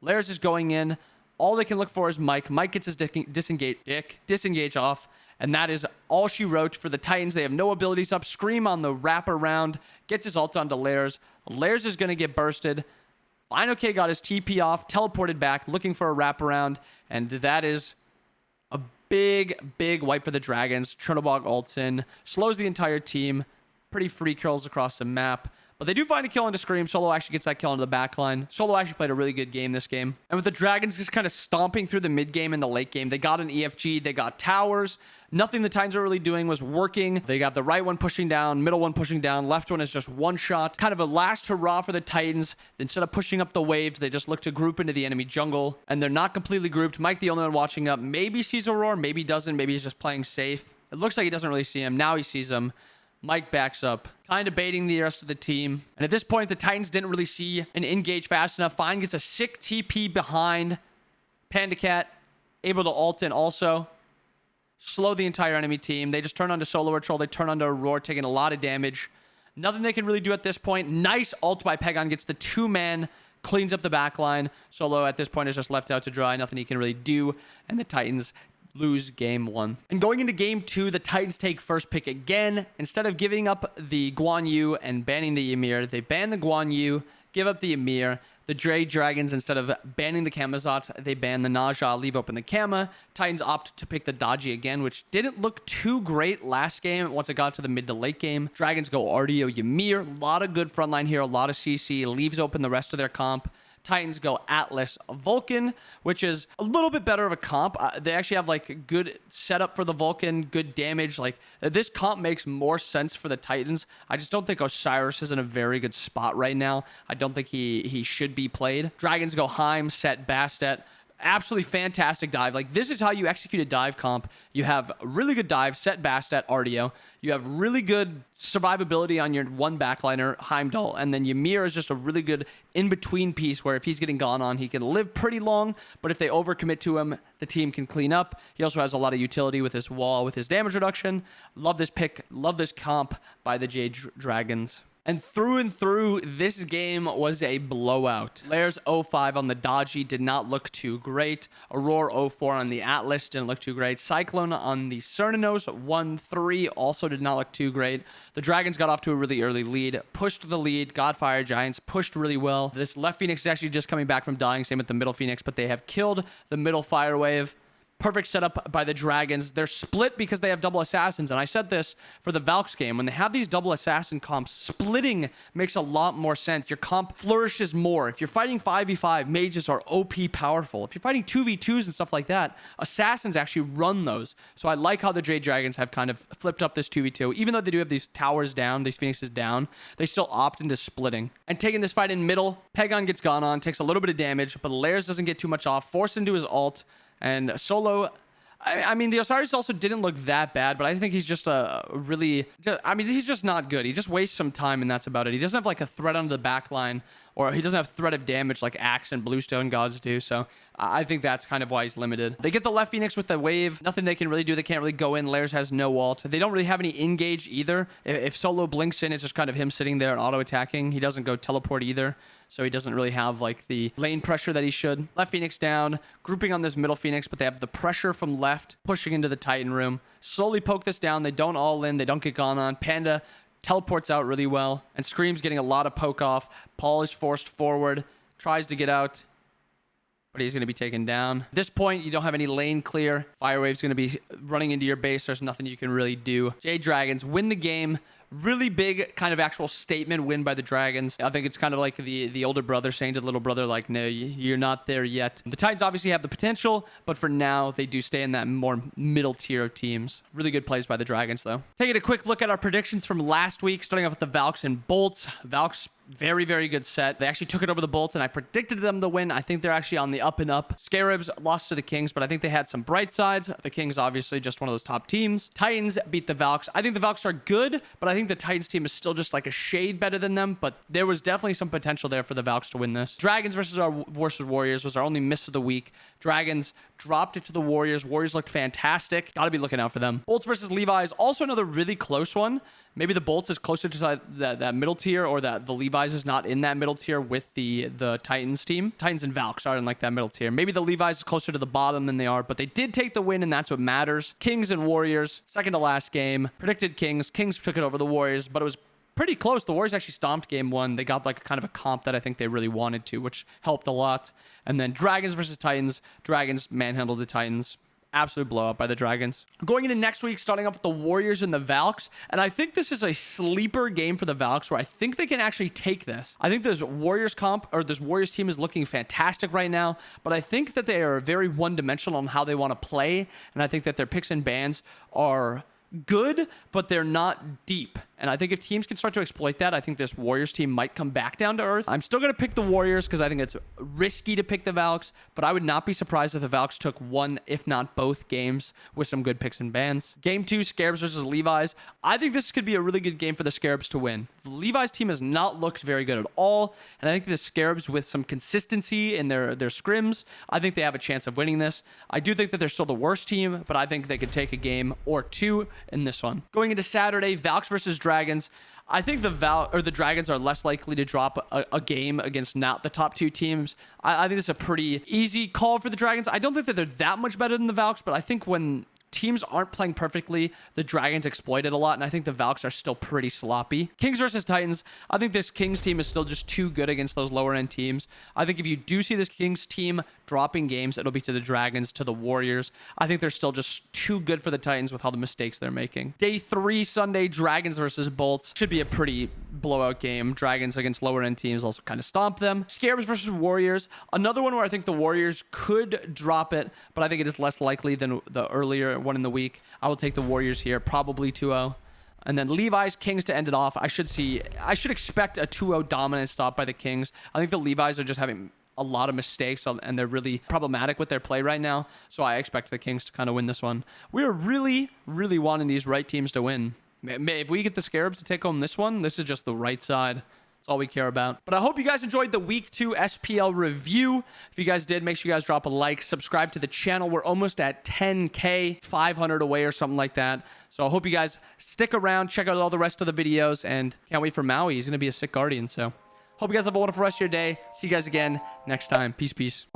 Lairs is going in. All they can look for is Mike. Mike gets his disengage off. And that is all she wrote for the Titans. They have no abilities up. Scream on the wraparound. Gets his ult onto Lairs. Lairs is going to get bursted. Fine okay got his TP off. Teleported back. Looking for a wraparound. And that is a big wipe for the Dragons. Chernobog ults in. Slows the entire team. Pretty free kills across the map. But they do find a kill into Scream. Solo actually gets that kill into the back line. Solo actually played a really good game this game. And with the Dragons just kind of stomping through the mid game and the late game, they got an EFG, they got towers. Nothing the Titans are really doing was working. They got the right one pushing down, middle one pushing down, left one is just one shot. Kind of a last hurrah for the Titans. Instead of pushing up the waves, they just look to group into the enemy jungle. And they're not completely grouped. Mike, the only one watching up, maybe sees Aurora, maybe doesn't. Maybe he's just playing safe. It looks like he doesn't really see him. Now he sees him. Mike backs up, kind of baiting the rest of the team. And at this point, the Titans didn't really see an engage fast enough. Fine gets a sick TP behind Panda Cat, able to ult in also. Slow the entire enemy team. They just turn onto Solo Patrol. They turn onto Aurora, taking a lot of damage. Nothing they can really do at this point. Nice ult by Pegon. Gets the 2-man, cleans up the back line. Solo at this point is just left out to dry. Nothing he can really do. And the Titans lose game 1. And going into game 2, the Titans take first pick again. Instead of giving up the Guan Yu and banning the Ymir, they ban the Guan Yu, give up the Ymir. The Dragons, instead of banning the Camazot, they ban the Naja, leave open the Kama. Titans opt to pick the Dodgy again, which didn't look too great last game once it got to the mid to late game. Dragons go RDO Ymir. A lot of good frontline here, a lot of CC. Leaves open the rest of their comp. Titans go Atlas Vulcan, which is a little bit better of a comp. They actually have like good setup for the Vulcan, good damage. Like this comp makes more sense for the Titans. I just don't think Osiris is in a very good spot right now. I don't think he should be played. Dragons go Heim, Set, Bastet. Absolutely fantastic dive. Like this is how you execute a dive comp. You have really good dive, Set, Bastet, RDO. You have really good survivability on your one backliner, Heimdall, and then Ymir is just a really good in-between piece where if he's getting gone on, he can live pretty long, but if they overcommit to him, the team can clean up. He also has a lot of utility with his wall, with his damage reduction. Love this pick, love this comp by the Jade Dragons. And through, this game was a blowout. Lairs 0-5 on the Dodgy did not look too great. Aurora 0-4 on the Atlas didn't look too great. Cyclone on the Cernanos 1-3 also did not look too great. The Dragons got off to a really early lead, pushed the lead. Godfire Giants pushed really well. This left Phoenix is actually just coming back from dying, same with the middle Phoenix, but they have killed the middle Fire Wave. Perfect setup by the Dragons. They're split because they have double assassins. And I said this for the Valks game. When they have these double assassin comps, splitting makes a lot more sense. Your comp flourishes more. If you're fighting 5v5, mages are OP powerful. If you're fighting 2v2s and stuff like that, assassins actually run those. So I like how the Jade Dragons have kind of flipped up this 2v2. Even though they do have these towers down, these Phoenixes down, they still opt into splitting. And taking this fight in middle, Pegon gets gone on, takes a little bit of damage, but Lairs doesn't get too much off, forced into his ult. And Solo, I mean, the Osiris also didn't look that bad, but I think he's just he's just not good. He just wastes some time, and that's about it. He doesn't have, like, a threat under the back line, or he doesn't have threat of damage like Axe and Bluestone Gods do, so I think that's kind of why he's limited. They get the left Phoenix with the wave. Nothing they can really do. They can't really go in. Lairs has no ult. They don't really have any engage either. If Solo blinks in, it's just kind of him sitting there and auto-attacking. He doesn't go teleport either, so he doesn't really have like the lane pressure that he should. Left Phoenix down, grouping on this middle Phoenix, but they have the pressure from left, pushing into the Titan room. Slowly poke this down. They don't all in. They don't get gone on. Panda teleports out really well, and Scream's getting a lot of poke off. Paul is forced forward, tries to get out, but he's going to be taken down. At this point, you don't have any lane clear. Firewave's going to be running into your base. There's nothing you can really do. Jade Dragons win the game. Really big kind of actual statement win by the Dragons. I think it's kind of like the older brother saying to the little brother, like, no, you're not there yet. The Titans obviously have the potential, but for now, they do stay in that more middle tier of teams. Really good plays by the Dragons, though. Taking a quick look at our predictions from last week, starting off with the Valks and Bolts. Valks, very, very good set. They actually took it over the Bolts, and I predicted them to win. I think they're actually on the up and up. Scarabs lost to the Kings, but I think they had some bright sides. The Kings, obviously, just one of those top teams. Titans beat the Valks. I think the Valks are good, but I think the Titans team is still just like a shade better than them, but there was definitely some potential there for the Valks to win this. Dragons versus Warriors was our only miss of the week. Dragons dropped it to the Warriors. Warriors looked fantastic. Gotta be looking out for them. Bolts versus Levi's, also another really close one. Maybe the Bolts is closer to that middle tier, or that the Levi's is not in that middle tier with the Titans team. Titans and Valks are in like that middle tier. Maybe the Levi's is closer to the bottom than they are, but they did take the win, and that's what matters. Kings and Warriors, second to last game. Predicted Kings. Kings took it over the Warriors, but it was pretty close. The Warriors actually stomped game one. They got like kind of a comp that I think they really wanted to, which helped a lot. And then Dragons versus Titans. Dragons manhandled the Titans. absolute blowout by the Dragons. Going into next week, starting off with the Warriors and the Valks. And I think this is a sleeper game for the Valks where I think they can actually take this. I think this Warriors team is looking fantastic right now, but I think that they are very one-dimensional on how they want to play. And I think that their picks and bans are good, but they're not deep. And I think if teams can start to exploit that, I think this Warriors team might come back down to earth. I'm still going to pick the Warriors because I think it's risky to pick the Valks, but I would not be surprised if the Valks took one, if not both games with some good picks and bans. Game 2, Scarabs versus Levis. I think this could be a really good game for the Scarabs to win. The Levi's team has not looked very good at all, and I think the Scarabs with some consistency in their scrims, I think they have a chance of winning this. I do think that they're still the worst team, but I think they could take a game or two in this one. Going into Saturday, Valks versus Dragons. I think the Dragons are less likely to drop a game against not the top two teams. I think this is a pretty easy call for the Dragons. I don't think that they're that much better than the Valks, but I think when teams aren't playing perfectly, the Dragons exploit it a lot, and I think the Valks are still pretty sloppy. Kings versus Titans. I think this Kings team is still just too good against those lower-end teams. I think if you do see this Kings team dropping games, it'll be to the Dragons, to the Warriors. I think they're still just too good for the Titans with all the mistakes they're making. Day 3, Sunday, Dragons versus Bolts. Should be a pretty blowout game. Dragons against lower-end teams also kind of stomp them. Scarabs versus Warriors. Another one where I think the Warriors could drop it, but I think it is less likely than the earlier one in the week. I will take the Warriors here, probably 2-0. And then Levi's, Kings to end it off. I should expect a 2-0 dominant stop by the Kings. I think the Levi's are just having a lot of mistakes and they're really problematic with their play right now. So I expect the Kings to kind of win this one. We're really, really wanting these right teams to win. If we get the Scarabs to take home this one, this is just the right side. That's all we care about. But I hope you guys enjoyed the week 2 SPL review. If you guys did, make sure you guys drop a like, subscribe to the channel. We're almost at 10K, 500 away or something like that. So I hope you guys stick around, check out all the rest of the videos, and can't wait for Maui. He's going to be a sick Guardian. So hope you guys have a wonderful rest of your day. See you guys again next time. Peace, peace.